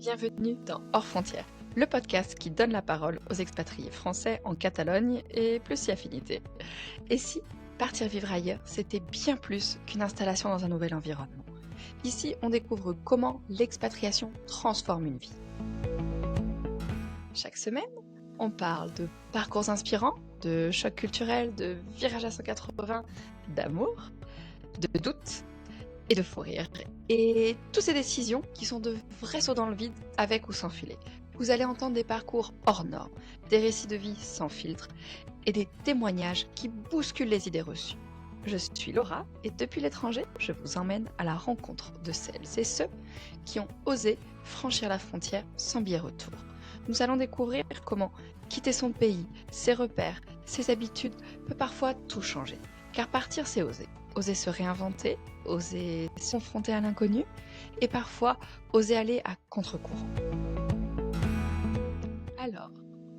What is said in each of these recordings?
Bienvenue dans Hors Frontières, le podcast qui donne la parole aux expatriés français en Catalogne et plus si affinité. Et si partir vivre ailleurs, c'était bien plus qu'une installation dans un nouvel environnement. Ici, on découvre comment l'expatriation transforme une vie. Chaque semaine, on parle de parcours inspirants, de chocs culturels, de virages à 180, d'amour, de doutes et de fou rire. Et toutes ces décisions qui sont de vrais sauts dans le vide, avec ou sans filet. Vous allez entendre des parcours hors normes, des récits de vie sans filtre et des témoignages qui bousculent les idées reçues. Je suis Laura et depuis l'étranger, je vous emmène à la rencontre de celles et ceux qui ont osé franchir la frontière sans billet retour. Nous allons découvrir comment quitter son pays, ses repères, ses habitudes peut parfois tout changer. Car partir, c'est oser. Oser se réinventer, oser se confronter à l'inconnu et parfois oser aller à contre-courant. Alors,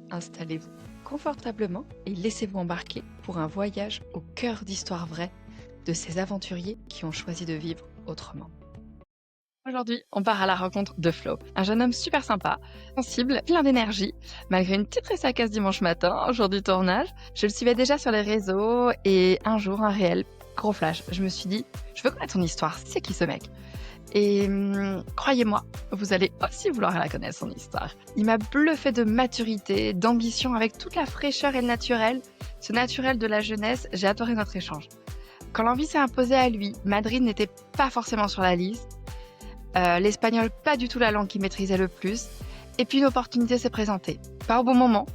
installez-vous confortablement et laissez-vous embarquer pour un voyage au cœur d'histoires vraies de ces aventuriers qui ont choisi de vivre autrement. Aujourd'hui, on part à la rencontre de Flo, un jeune homme super sympa, sensible, plein d'énergie. Malgré une petite ressacasse dimanche matin, jour du tournage, je le suivais déjà sur les réseaux et un jour, un réel gros flash. Je me suis dit, je veux connaître son histoire, c'est qui ce mec ? Et croyez-moi, vous allez aussi vouloir la connaître, son histoire. Il m'a bluffé de maturité, d'ambition, avec toute la fraîcheur et le naturel. Ce naturel de la jeunesse, j'ai adoré notre échange. Quand l'envie s'est imposée à lui, Madrid n'était pas forcément sur la liste. L'espagnol, pas du tout la langue qu'il maîtrisait le plus. Et puis une opportunité s'est présentée. Pas au bon moment,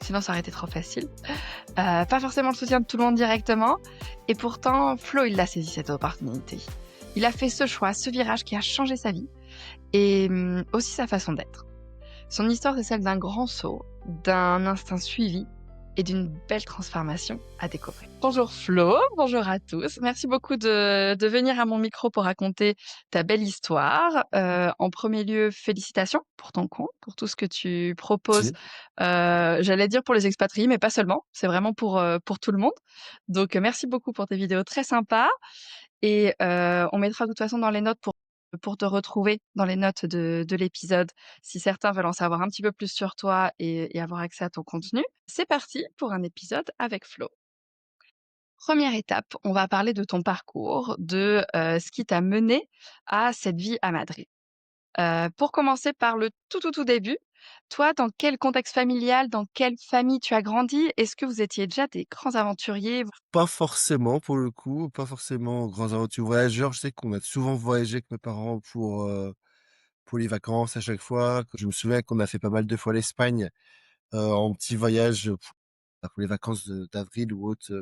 sinon ça aurait été trop facile. Pas forcément le soutien de tout le monde directement. Et pourtant, Flo, il l'a saisi cette opportunité. Il a fait ce choix, ce virage qui a changé sa vie et aussi sa façon d'être. Son histoire est celle d'un grand saut, d'un instinct suivi et d'une belle transformation à découvrir. Bonjour Flo, bonjour à tous. Merci beaucoup de venir à mon micro pour raconter ta belle histoire. En premier lieu, félicitations pour ton compte, pour tout ce que tu proposes. J'allais dire pour les expatriés, mais pas seulement. C'est vraiment pour tout le monde. Donc, merci beaucoup pour tes vidéos très sympas. Et on mettra de toute façon dans les notes pour te retrouver dans les notes de l'épisode, si certains veulent en savoir un petit peu plus sur toi et avoir accès à ton contenu. C'est parti pour un épisode avec Flo. Première étape, on va parler de ton parcours, de ce qui t'a mené à cette vie à Madrid. Pour commencer par le tout début, toi, dans quel contexte familial, dans quelle famille tu as grandi? Est-ce que vous étiez déjà des grands aventuriers? Pas forcément pour le coup, pas forcément grands aventures voyageurs. Je sais qu'on a souvent voyagé avec mes parents pour les vacances à chaque fois. Je me souviens qu'on a fait pas mal de fois l'Espagne, en petits voyages, pour les vacances de d'avril ou autres,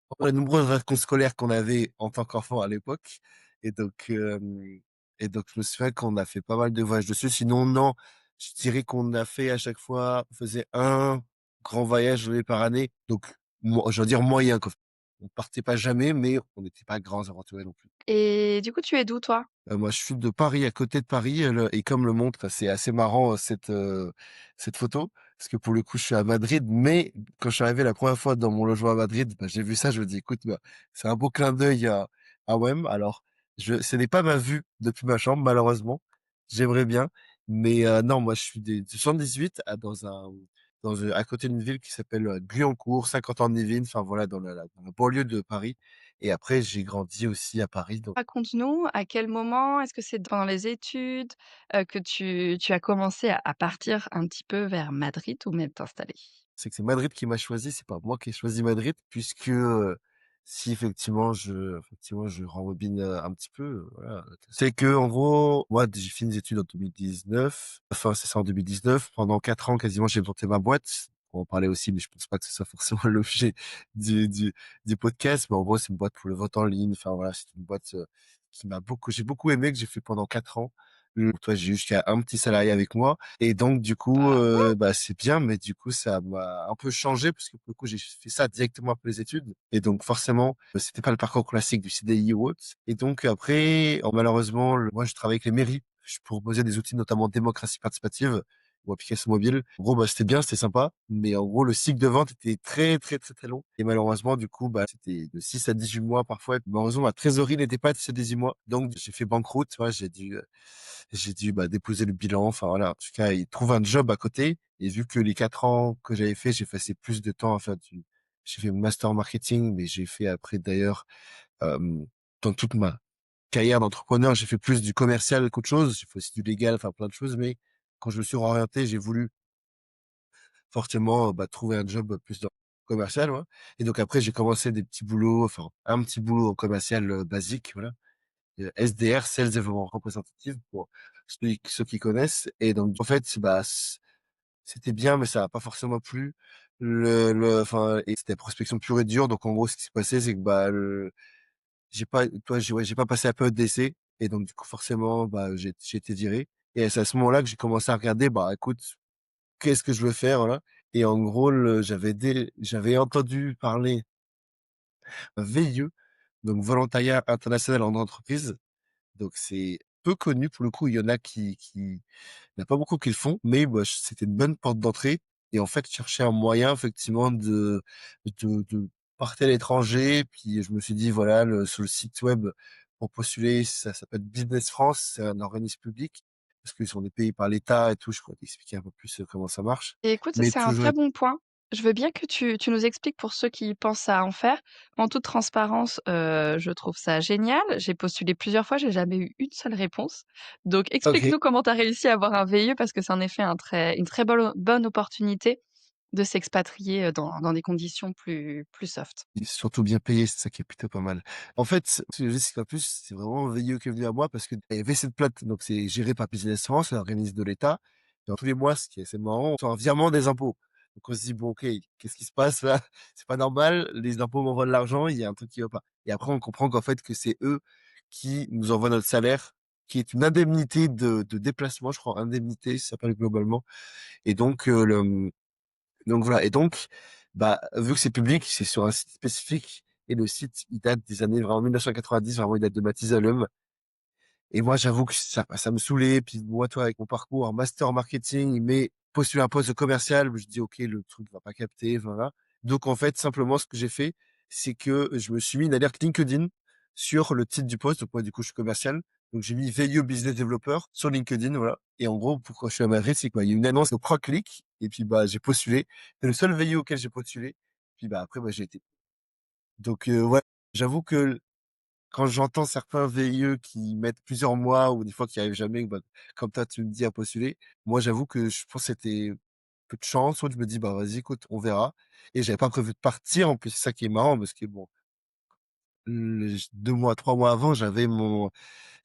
pendant les nombreuses vacances scolaires qu'on avait en tant qu'enfant à l'époque et donc hem et donc je me souviens qu'on a fait pas mal de voyages dessus. Sinon non, je dirais qu'on a fait à chaque fois on faisait un grand voyage, par année, donc je veux dire moyen quoi. On partait pas jamais, mais on n'était pas grands aventuriers non plus. Et du coup, tu es d'où toi? Moi, je suis de Paris, à côté de Paris, et comme le montre, c'est assez marrant, cette photo, parce que pour le coup, je suis à Madrid, mais quand je suis arrivé la première fois dans mon logement à Madrid, bah, j'ai vu ça, je me dis: «Écoute, bah, c'est un beau clin d'œil à Wem». Alors, ce n'est pas ma vue depuis ma chambre, malheureusement. J'aimerais bien, mais non, moi, je suis du 78 à côté d'une ville qui s'appelle, Guyancourt, Saint-Quentin-en-Yvelines, enfin voilà, dans la banlieue de Paris et après j'ai grandi aussi à Paris, donc Raconte-nous à quel moment, est-ce que c'est pendant les études, que tu as commencé à partir un petit peu vers Madrid ou même t'installer? c'est que c'est Madrid qui m'a choisi, c'est pas moi qui ai choisi Madrid puisque, si effectivement je rembobine, un petit peu, voilà. C'est que en gros, moi j'ai fini des études en 2019, enfin c'est ça en 2019. Pendant 4 ans quasiment j'ai monté ma boîte. On va en parler aussi, mais je pense pas que ce soit forcément l'objet du du du podcast. Mais en gros, c'est une boîte pour le vente en ligne. Enfin voilà, c'est une boîte, j'ai beaucoup aimé, que j'ai fait pendant 4 ans. Toi, j'ai eu jusqu'à un petit salarié avec moi et donc du coup, Bravo! bah, c'est bien, mais du coup, ça m'a un peu changé parce que pour le coup, j'ai fait ça directement après les études et donc forcément, c'était pas le parcours classique du CDI ou autre et donc après, malheureusement, moi, je travaille avec les mairies. Je proposais des outils, notamment démocratie participative ou application mobile. En gros, bah, c'était bien, c'était sympa, mais en gros, le cycle de vente était très, très, très, très long. Et malheureusement, du coup, bah, c'était de 6 à 18 mois parfois. Malheureusement, ma trésorerie n'était pas de ces 18 mois. Donc, j'ai fait banqueroute, tu vois, j'ai dû, bah, déposer le bilan. Enfin, voilà. En tout cas, il trouve un job à côté. Et vu que les 4 ans que j'avais fait, j'ai passé plus de temps à faire j'ai fait master en marketing, mais j'ai fait après d'ailleurs, euh, dans toute ma carrière d'entrepreneur, j'ai fait plus du commercial qu'autre chose. J'ai fait aussi du légal, enfin plein de choses. Mais quand je me suis orienté, j'ai voulu forcément bah, trouver un job plus dans le commercial. Ouais. Et donc après, j'ai commencé des petits boulots, enfin un petit boulot en commercial basique, voilà. SDR, Sales Development Representative, pour ceux qui connaissent. Et donc en fait, bah, c'était bien, mais ça n'a pas forcément plu. Enfin, et c'était prospection pure et dure. Donc en gros, ce qui s'est passé, c'est que bah, j'ai pas, toi, ouais, j'ai pas passé la période d'essai. Et donc, du coup, forcément, bah, j'ai été viré. Et c'est à ce moment-là que j'ai commencé à regarder, bah, écoute, qu'est-ce que je veux faire, voilà. Et en gros, j'avais entendu parler d'un VIE, donc Volontariat International en entreprise. Donc, c'est peu connu pour le coup. Il y en a il n'y a pas beaucoup qui le font, mais bah, c'était une bonne porte d'entrée. Et en fait, je cherchais un moyen, effectivement, de partir à l'étranger. Puis je me suis dit, voilà, sur le site web pour postuler, ça s'appelle Business France, c'est un organisme public, parce qu'ils sont des pays par l'État et tout. Je pourrais t'expliquer un peu plus comment ça marche. Et écoute, Mais c'est un toujours très bon point. Je veux bien que tu nous expliques pour ceux qui pensent à en faire. En toute transparence, je trouve ça génial. J'ai postulé plusieurs fois, j'ai jamais eu une seule réponse. Donc OK. explique-nous comment tu as réussi à avoir un VIE parce que c'est en effet une très bonne opportunité de s'expatrier, dans des conditions plus soft. Il est surtout bien payé, c'est ça qui est plutôt pas mal. En fait, ce que je sais qu'en plus, c'est vraiment VIE qui est venu à moi parce que il y avait cette plate, donc c'est géré par Business France, l'organisme de l'État. Et tous les mois, ce qui est assez marrant, on fait un virement des impôts. Donc on se dit, bon, ok, qu'est-ce qui se passe là? C'est pas normal, les impôts m'envoient de l'argent, il y a un truc qui va pas. Et après, on comprend qu'en fait, que c'est eux qui nous envoient notre salaire, qui est une indemnité de déplacement, je crois, indemnité, ça s'appelle globalement. Et donc voilà. Et donc, bah, vu que c'est public, c'est sur un site spécifique. Et le site, il date des années vraiment 1990, vraiment, il date de Mathusalem. Et moi, j'avoue que ça me saoulait. Puis moi, toi, avec mon parcours en master en marketing, mais postuler un poste de commercial, je dis, OK, le truc va pas capter, voilà. Donc, en fait, simplement, ce que j'ai fait, c'est que je me suis mis une alerte LinkedIn sur le titre du poste. Donc, moi, du coup, je suis commercial. Donc, j'ai mis VIE Business Developer sur LinkedIn, voilà. Et en gros, pourquoi je suis à Madrid, c'est quoi? Il y a une annonce au 3 clics. Et puis, bah, j'ai postulé. C'est le seul VIE auquel j'ai postulé. Puis, bah, après, bah, j'ai été. Donc, ouais, j'avoue que quand j'entends certains VIE qui mettent plusieurs mois ou des fois qui arrivent jamais, bah, comme toi tu me dis à postuler, moi j'avoue que je pense que c'était peu de chance. Soit je me dis bah vas-y écoute on verra. Et j'avais pas prévu de partir en plus c'est ça qui est marrant parce que bon 2 mois 3 mois avant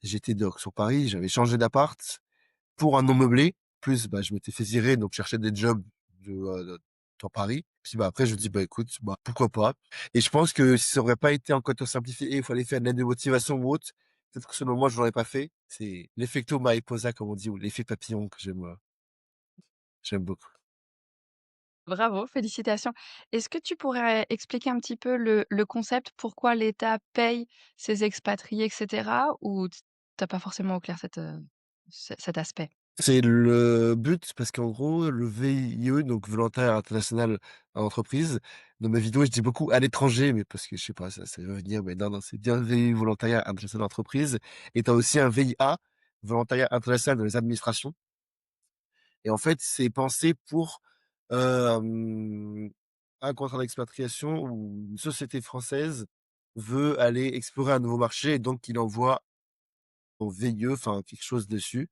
j'étais donc sur Paris, j'avais changé d'appart pour un non meublé. Plus, bah, je m'étais fait virer, donc je cherchais des jobs dans Paris. Puis bah, après, je me dis, bah, écoute, bah, pourquoi pas. Et je pense que si ça aurait pas été en code simplifié, il fallait faire une lettre de motivation ou autre. Peut-être que selon moi, je l'aurais pas fait. C'est l'effecto mariposa, comme on dit, ou l'effet papillon que j'aime beaucoup. Bravo, félicitations. Est-ce que tu pourrais expliquer un petit peu le concept? Pourquoi l'État paye ses expatriés et cetera? Ou tu pas forcément au clair cet aspect? C'est le but parce qu'en gros, le VIE, donc Volontaire International en entreprise, dans ma vidéo, je dis beaucoup à l'étranger, mais parce que je sais pas, ça veut venir, mais non, non, c'est bien VIE Volontariat International entreprise. Et tu as aussi un VIA, Volontariat International dans les administrations. Et en fait, c'est pensé pour un contrat d'expatriation où une société française veut aller explorer un nouveau marché et donc il envoie au VIE, enfin quelque chose dessus,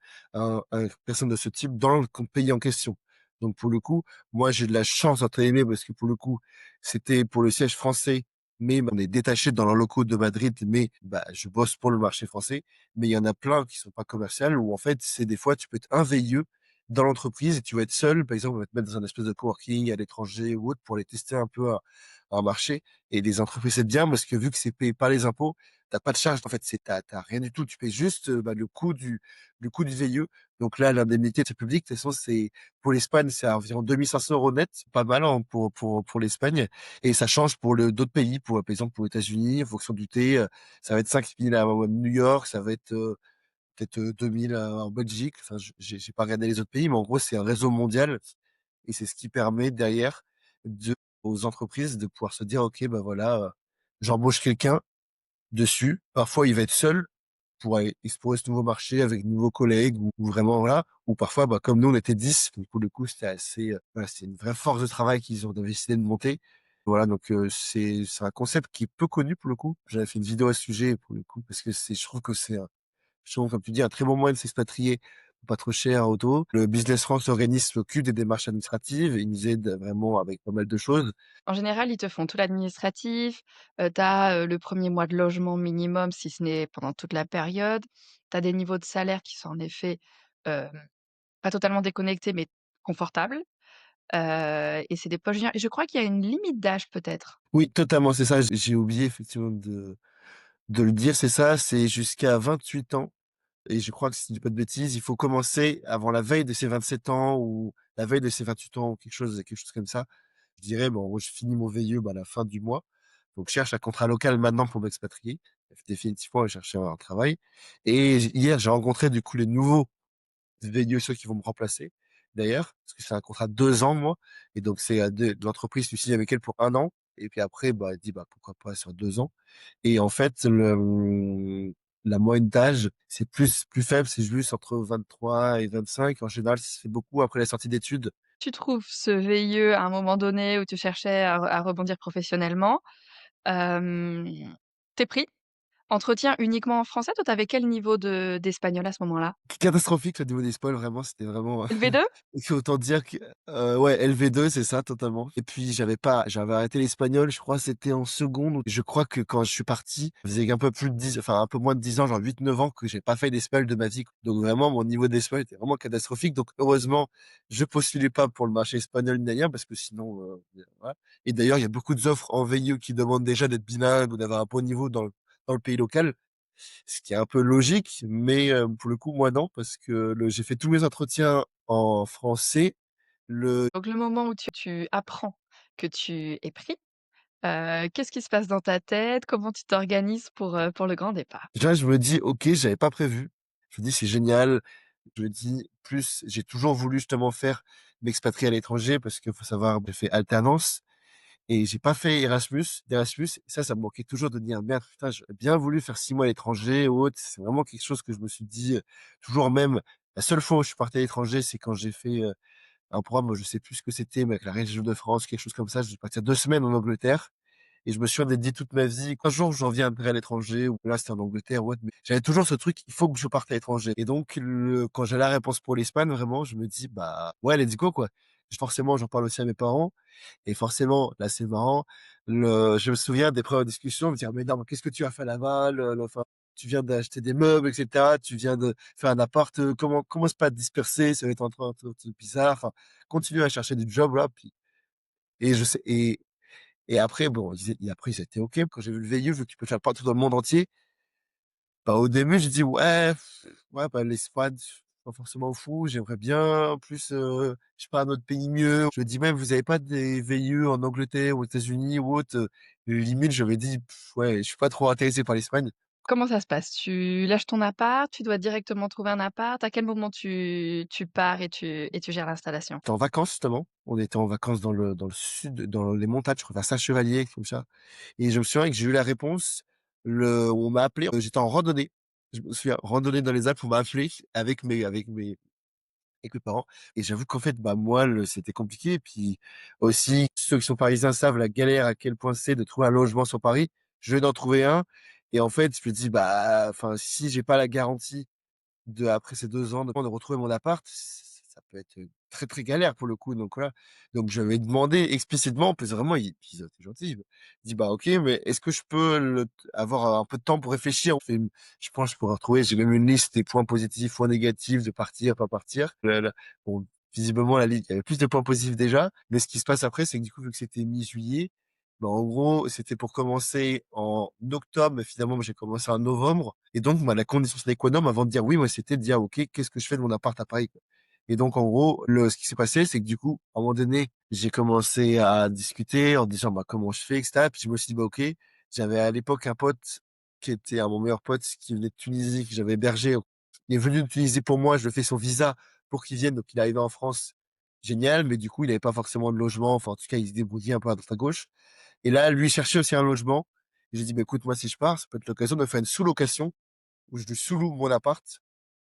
personne de ce type dans le pays en question. Donc pour le coup, moi j'ai de la chance entre guillemets parce que pour le coup, c'était pour le siège français, mais on est détaché dans leurs locaux de Madrid, mais bah je bosse pour le marché français. Mais il y en a plein qui sont pas commerciales où en fait c'est des fois tu peux être un VIE dans l'entreprise et tu vas être seul, par exemple on va te mettre dans un espèce de coworking à l'étranger ou autre pour aller tester un peu un marché. Et les entreprises c'est bien parce que vu que c'est payé par les impôts, t'as pas de charge, en fait, t'as rien du tout. Tu payes juste bah, le coût du VIE. Donc là, l'indemnité c'est public. De toute façon, c'est pour l'Espagne, c'est à environ 2500 € net, c'est pas mal hein, pour l'Espagne. Et ça change pour le d'autres pays, par exemple pour les États-Unis, en fonction du thé, ça va être 5000 à New York, ça va être peut-être, 2000, en Belgique. Enfin, je j'ai pas regardé les autres pays, mais en gros, c'est un réseau mondial et c'est ce qui permet derrière de aux entreprises de pouvoir se dire: «OK, bah, voilà, j'embauche quelqu'un dessus». Parfois, il va être seul pour aller explorer ce nouveau marché avec de nouveaux collègues ou vraiment voilà, ou parfois, bah, comme nous, on était 10 donc pour le coup, c'était assez, voilà, c'est une vraie force de travail qu'ils ont décidé de monter. Voilà, donc c'est un concept qui est peu connu pour le coup. J'avais fait une vidéo à ce sujet pour le coup parce que je trouve que c'est un justement, comme tu dis, un très bon moyen de s'expatrier pas trop cher en auto. Le Business France s'occupe des démarches administratives, ils nous aident vraiment avec pas mal de choses. En général, ils te font tout l'administratif, tu as, le 1er mois de logement minimum, si ce n'est pendant toute la période. Tu as des niveaux de salaire qui sont en effet, hem, pas totalement déconnectés, mais confortables, et c'est des poches bien et je crois qu'il y a une limite d'âge peut-être? Oui, totalement, c'est ça, j'ai oublié effectivement de le dire, c'est ça, c'est jusqu'à 28 ans et je crois que si je dis pas de bêtises, il faut commencer avant la veille de ses 27 ans ou la veille de ses 28 ans ou quelque chose comme ça. Je dirais, bon, en gros, je finis mon VIE, bah, à la fin du mois, donc je cherche un contrat local maintenant pour m'expatrier. Définitivement, je chercher un travail et hier, j'ai rencontré du coup les nouveaux VIE, ceux qui vont me remplacer d'ailleurs, parce que c'est un contrat de 2 ans, moi et donc c'est à de l'entreprise, tu signes avec elle pour 1 an et puis après, bah, elle dit: «Bah, pourquoi pas sur 2 ans?» Et en fait, la moyenne d'âge, c'est plus faible, c'est juste entre 23 et 25. En général, ça se fait beaucoup après la sortie d'études. Tu trouves ce VIE à un moment donné où tu cherchais à rebondir professionnellement, hem, tu pris. Entretien uniquement en français? Toi, tu avais quel niveau d'espagnol à ce moment-là? Catastrophique le niveau des spoils, vraiment, c'était vraiment, LV2? il faut autant dire que, ouais, LV2, c'est ça, totalement et puis j'avais arrêté l'espagnol, je crois c'était en seconde. Je crois que quand je suis parti, ça faisait un peu plus de 10 enfin un peu moins de 10 ans, genre 8 9 ans que j'ai pas fait d'espagnol de ma vie, quoi. Donc vraiment mon niveau d'espagnol était vraiment catastrophique. Donc heureusement, je postulais pas pour le marché espagnol ni rien parce que sinon, voilà et d'ailleurs, il y a beaucoup d'offres en VIE qui demandent déjà d'être bilingue ou d'avoir un bon niveau dans le pays local. Ce qui est un peu logique, mais pour le coup, moi non, parce que j'ai fait tous mes entretiens en français. Le Donc le moment où tu apprends que tu es pris, qu'est-ce qui se passe dans ta tête? Comment tu t'organises pour le grand départ? Déjà, je me dis: «OK, j'avais pas prévu». Je me dis: «C'est génial». Je me dis plus j'ai toujours voulu justement m'expatrier à l'étranger parce qu'il faut savoir, j'ai fait alternance et j'ai pas fait d'Erasmus. Ça me manquait toujours de dire: «Merde, putain, j'aurais bien voulu faire 6 mois à l'étranger ou autre». C'est vraiment quelque chose que je me suis dit, toujours même la seule fois où je suis parti à l'étranger, c'est quand j'ai fait, un programme, je sais plus ce que c'était, mais avec la région de France, quelque chose comme ça. Je suis parti 2 semaines en Angleterre et je me suis dit toute ma vie: «Un jour, j'en viendrai à l'étranger» ou là, c'était en Angleterre ou autre, mais j'avais toujours ce truc: «Il faut que je parte à l'étranger» et donc quand j'ai la réponse pour l'Espagne, vraiment, je me dis: «Bah, ouais, let's go, quoi». Forcément, j'en parle aussi à mes parents et forcément, là, c'est marrant, je me souviens des premières discussions, me dire: «Mais non, mais qu'est-ce que tu as fait là-bas? Le enfin, tu viens d'acheter des meubles et cetera, tu viens de faire un appart, commence pas à te disperser, ça va être un truc bizarre, enfin, continue à chercher du job, là». Puis et je sais et après bon, et après ils étaient OK. Quand j'ai vu le VIE, vu que tu peux faire partout dans le monde entier, bah, au début, j'ai dit: «Ouais, ouais, bah, l'Espagne, pas forcément fou, j'aimerais bien plus, je sais pas, un autre pays mieux». Je me dis même: «Vous avez pas des VIE en Angleterre, aux États-Unis ou autre?» Limite, j'avais dit: «Ouais, je suis pas trop intéressé par l'Espagne». Comment ça se passe? Tu lâches ton appart? Tu dois directement trouver un appart? À quel moment tu pars et tu gères l'installation? J'étais en vacances justement, on était en vacances dans le sud, dans les montagnes, je crois vers Saint-Chevalier, comme ça et je me souviens que j'ai eu la réponse, on m'a appelé, j'étais en randonnée. Je me souviens, randonnée dans les Alpes, on m'a appelé avec mes parents et j'avoue qu'en fait, bah, moi, c'était compliqué et puis aussi, ceux qui sont parisiens savent la galère à quel point c'est de trouver un logement sur Paris. Je viens d'en trouver un et en fait, je me dis: «Bah, enfin, si j'ai pas la garantie après ces 2 ans de retrouver mon appart, ça peut être, très, très galère pour le coup, donc voilà. Donc j'avais demandé explicitement, parce que vraiment puis ils ont été gentils, ils dit: «Bah, OK, mais est-ce que je peux avoir un peu de temps pour réfléchir?» Je pense que je pourrais retrouver, j'ai même une liste des points positifs, points négatifs de partir, pas partir. Bon, visiblement la liste, il y avait plus de points positifs déjà, mais ce qui se passe après, c'est que du coup, vu que c'était mi-juillet, bah, en gros, c'était pour commencer en octobre, mais finalement, moi, j'ai commencé en novembre. Et donc, bah, la condition sine qua non avant de dire oui, moi, c'était de dire, OK, qu'est-ce que je fais de mon appart à Paris, quoi? Et donc, en gros, ce qui s'est passé, c'est que du coup, à un moment donné, j'ai commencé à discuter en disant, bah, comment je fais, etc. Puis je me suis dit, bah, OK, j'avais à l'époque un pote qui était mon meilleur pote qui venait de Tunisie, que j'avais hébergé. Il est venu l'utiliser pour moi, je lui ai fait son visa pour qu'il vienne, donc il est arrivé en France. Génial, mais du coup, il avait pas forcément de logement. Enfin, en tout cas, il se débrouillait un peu à droite à gauche. Et là, lui cherchait aussi un logement. Et j'ai dit, bah, écoute, moi, si je pars, ça peut être l'occasion de faire une sous-location où je lui sous-loue mon appart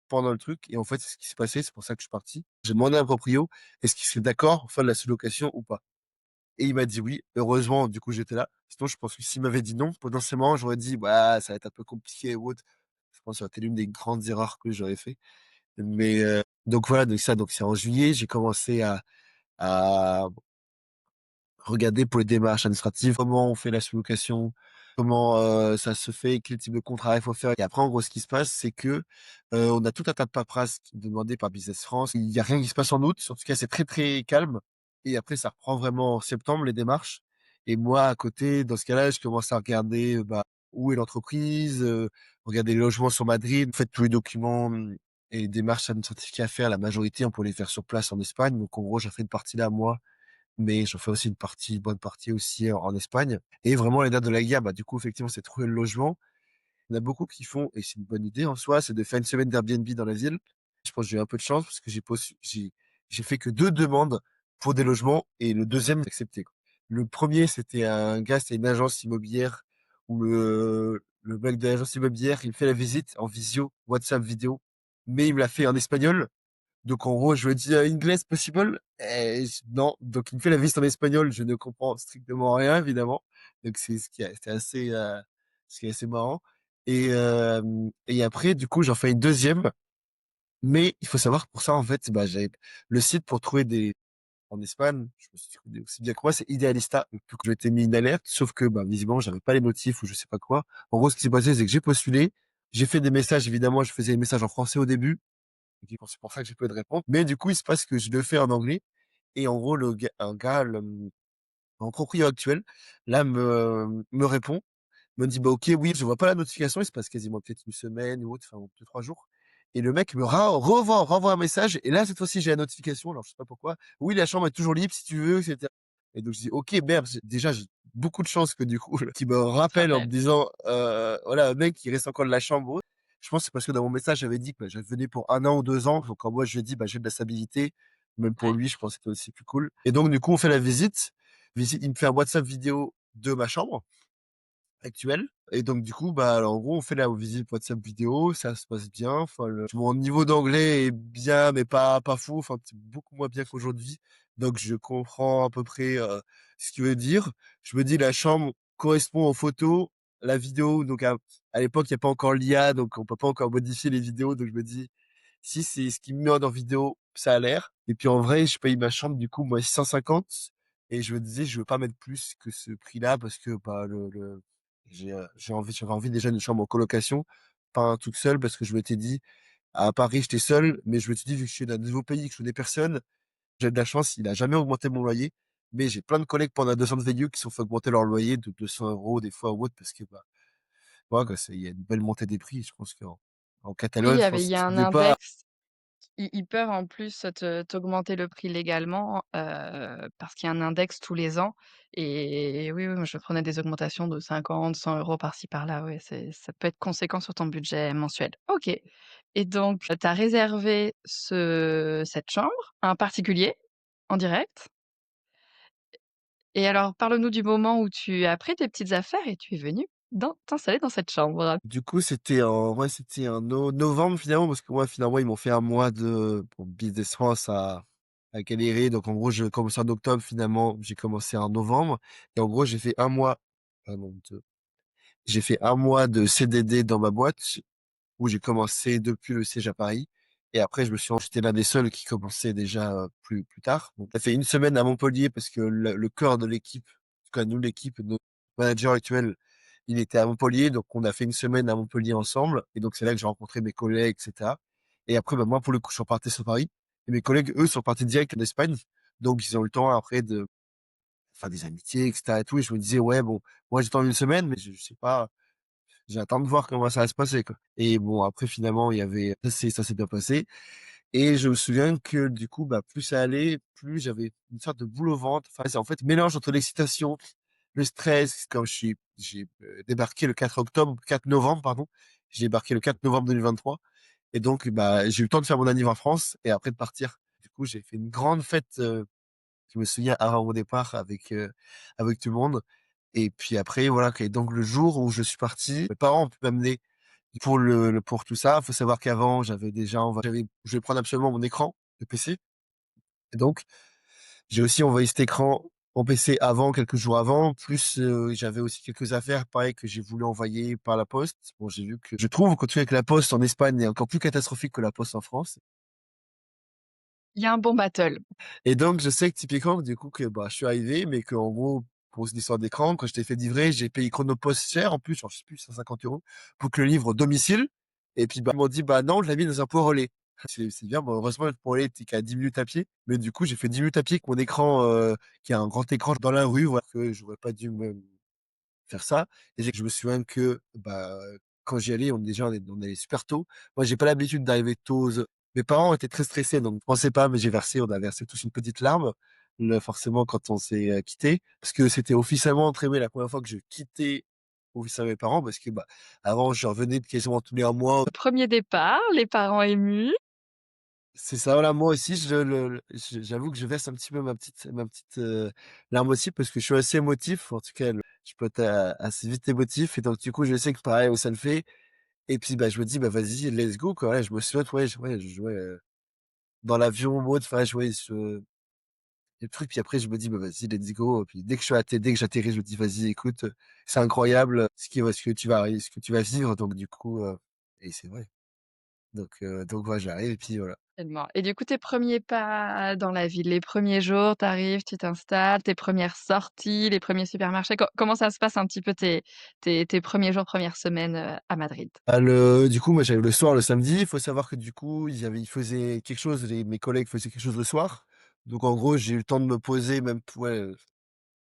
pendant le truc. Et en fait, c'est ce qui s'est passé. C'est pour ça que je suis parti. J'ai demandé à un proprio, est-ce qu'il serait d'accord pour faire de la sous-location ou pas? Et il m'a dit oui. Heureusement, du coup, j'étais là. Sinon, je pense que s'il m'avait dit non, potentiellement, j'aurais dit, bah, ça va être un peu compliqué ou autre. Je pense que ça aurait été l'une des grandes erreurs que j'aurais fait. Mais, donc voilà, donc c'est en juillet, j'ai commencé à regarder pour les démarches administratives, comment on fait la sous-location, comment ça se fait, quel type de contrat il faut faire. Et après, en gros, ce qui se passe, c'est que on a tout un tas de paperasse qui est demandé par Business France. Il y a rien qui se passe en août. En tout cas, c'est très très calme. Et après, ça reprend vraiment en septembre les démarches. Et moi, à côté, dans ce cas-là, je commence à regarder bah, où est l'entreprise, regarder les logements sur Madrid, en fait, tous les documents et les démarches administratives qu'il y a à faire. La majorité, on peut les faire sur place en Espagne. Donc, en gros, j'ai fait une partie là, moi, mais j'en fais aussi une bonne partie aussi en Espagne. Et vraiment, les dates de la guerre, bah, du coup, effectivement, c'est trouver le logement. Il y en a beaucoup qui font, et c'est une bonne idée en soi, c'est de faire une semaine d'Airbnb dans la ville. Je pense que j'ai eu un peu de chance parce que j'ai fait que 2 demandes pour des logements et le deuxième est accepté, quoi. Le premier, c'était un gars, c'était une agence immobilière où le mec de l'agence immobilière, il me fait la visite en visio, WhatsApp vidéo, mais il me l'a fait en espagnol. Donc en gros, je lui ai dit English possible? Non. Donc il me fait la visite en espagnol, je ne comprends strictement rien, évidemment. Donc c'est c'était assez, ce qui est assez marrant. Et après, du coup, j'en fais une deuxième. Mais il faut savoir, pour ça, en fait, bah, j'ai le site pour trouver des en Espagne, je me suis dit aussi bien que moi, c'est Idealista. Donc, je m'étais mis une alerte, sauf que, bah, visiblement, j'avais pas les notifs ou je sais pas quoi. En gros, ce qui s'est passé, c'est que j'ai postulé, j'ai fait des messages, évidemment, je faisais des messages en français au début. Ok, bon, c'est pour ça que j'ai pas eu de réponse. Mais du coup, il se passe que je le fais en anglais. Et en gros, un gars, mon proprio actuel, là, me répond, me dit, bah, ok, oui, je vois pas la notification. Il se passe quasiment peut-être une semaine ou autre, enfin, 2, 3 jours. Et le mec me renvoie un message. Et là, cette fois-ci, j'ai la notification. Alors, je sais pas pourquoi. Oui, la chambre est toujours libre si tu veux, etc. Et donc, je dis, ok, merde, déjà, j'ai beaucoup de chance que du coup, qui me Tu te rappelle en me rappelles. disant, voilà, un mec, qui reste encore de la chambre. Je pense que c'est parce que dans mon message, j'avais dit que bah, je venais pour 1 an ou 2 ans. Donc, en moi, je lui ai dit, bah, j'ai de la stabilité. Même pour Ouais. lui, je pense que c'était aussi plus cool. Et donc, du coup, on fait la visite. Visite, il me fait un WhatsApp vidéo de ma chambre actuelle. Et donc, du coup, bah, alors, en gros, on fait la visite WhatsApp vidéo, ça se passe bien. Enfin, mon niveau d'anglais est bien, mais pas fou. Enfin, c'est beaucoup moins bien qu'aujourd'hui. Donc, je comprends à peu près ce qu'il veut dire. Je me dis, la chambre correspond aux photos, la vidéo. Donc, à l'époque, il n'y a pas encore l'IA, donc on peut pas encore modifier les vidéos. Donc, je me dis, si c'est ce qui me met en vidéo, ça a l'air. Et puis, en vrai, je paye ma chambre, du coup, moi, 650. Et je me disais, je veux pas mettre plus que ce prix-là parce que, bah, j'avais envie déjà d'une chambre en colocation, pas toute seule parce que je m'étais dit, à Paris, j'étais seul, mais je me suis dit, vu que je suis dans un nouveau pays, que je connais personne, j'ai de la chance, il a jamais augmenté mon loyer. Mais j'ai plein de collègues pendant 200 de VIE qui se sont fait augmenter leur loyer de 200 euros des fois ou autre parce que, bah, voilà, quoi, il y a une belle montée des prix. Je pense en Oui, Catalogne, je pense il que y si a tu un ne veux pas, index. Ils peuvent en plus t'augmenter le prix légalement, parce qu'il y a un index tous les ans et oui, oui, moi je prenais des augmentations de 50-100 € par-ci par-là, ouais, ça peut être conséquent sur ton budget mensuel. OK et donc tu as réservé cette chambre à un particulier, en direct et alors parle-nous du moment où tu as pris tes petites affaires et tu es venu t'installer dans cette chambre? du coup, c'était en novembre finalement, parce que moi, finalement, ils m'ont fait un mois de pour Business France à galérer. Donc, en gros, je commençais en octobre, finalement, j'ai commencé en novembre. Et en gros, j'ai fait un mois, pardon, j'ai fait un mois de CDD dans ma boîte où j'ai commencé depuis le siège à Paris. Et après, j'étais l'un des seuls qui commençait déjà plus tard. Donc, ça fait une semaine à Montpellier parce que le cœur de l'équipe, en tout cas, nous, l'équipe, notre manager actuel, il était à Montpellier. Donc, on a fait une semaine à Montpellier ensemble. Et donc, c'est là que j'ai rencontré mes collègues, etc. Et après, bah, moi, pour le coup, je suis reparti sur Paris. Et mes collègues, eux, sont partis direct en Espagne. Donc, ils ont eu le temps après de faire des amitiés, etc. Et tout. Et je me disais, ouais, bon, moi, j'attends une semaine, mais je sais pas, j'attends de voir comment ça va se passer, quoi. Et bon, après, finalement, ça s'est bien passé. Et je me souviens que, du coup, bah, plus ça allait, plus j'avais une sorte de boule au ventre. Enfin, c'est en fait mélange entre l'excitation, le stress, comme j'ai débarqué le 4 novembre, pardon. J'ai débarqué le 4 novembre 2023. et donc bah, j'ai eu le temps de faire mon anniv en France et après de partir. Du coup, j'ai fait une grande fête, je me souviens avant mon départ avec tout le monde et puis après voilà, et donc le jour où je suis parti, mes parents ont pu m'amener pour pour tout ça. Faut savoir qu'avant, je vais prendre absolument mon écran de PC et donc j'ai aussi envoyé cet écran en PC avant, quelques jours avant, plus j'avais aussi quelques affaires, pareil, que j'ai voulu envoyer par la poste. Bon, j'ai vu que je trouve qu'en tout cas que la poste en Espagne est encore plus catastrophique que la poste en France. Il y a un bon battle. Et donc, je sais que typiquement, du coup, que bah, je suis arrivé, mais qu'en gros, pour cette histoire d'écran, quand je t'ai fait livrer, j'ai payé Chronopost cher, en plus, genre, je sais plus, 150 € pour que le livre au domicile. Et puis, bah, ils m'ont dit, bah non, je l'ai mis dans un pot relais. C'est bien, bon, heureusement, le pot relais était qu'à 10 minutes à pied. Mais du coup, j'ai fait 10 minutes à pied avec mon écran, qui a un grand écran dans la rue, voilà, que j'aurais pas dû faire ça. Et je me souviens que bah, quand j'y allais, on allait super tôt. Moi, j'ai pas l'habitude d'arriver tôt. Mes parents étaient très stressés, donc je pensais pas, mais on a versé tous une petite larme, forcément quand on s'est quitté, parce que c'était officiellement entre guillemets la première fois que je quittais officiellement mes parents, parce que bah avant je revenais quasiment tous les un mois. Le premier départ, les parents émus. C'est ça, voilà, moi aussi, j'avoue que je verse un petit peu ma petite larme aussi, parce que je suis assez émotif, en tout cas, je peux être assez vite émotif, et donc du coup, je sais que pareil, ça le fait. Et puis, bah, je me dis, bah, vas-y, let's go, quoi. Ouais, je me souviens, ouais, je jouais dans l'avion, en mode, enfin, je jouais le truc, puis après, je me dis, bah, vas-y, let's go. Puis dès que j'atterris, je me dis, vas-y, écoute, c'est incroyable ce que tu vas vivre. Donc, du coup, et c'est vrai. Donc, voilà, j'arrive, et puis voilà. Tellement. Et du coup, tes premiers pas dans la ville, les premiers jours, tu arrives, tu t'installes, tes premières sorties, les premiers supermarchés, comment ça se passe un petit peu tes 1ers jours, premières semaines, à Madrid? Ah, du coup, moi, j'arrive le soir, le samedi. Il faut savoir que du coup, ils faisaient quelque chose, mes collègues faisaient quelque chose le soir. Donc, en gros, j'ai eu le temps de me poser, même, ouais,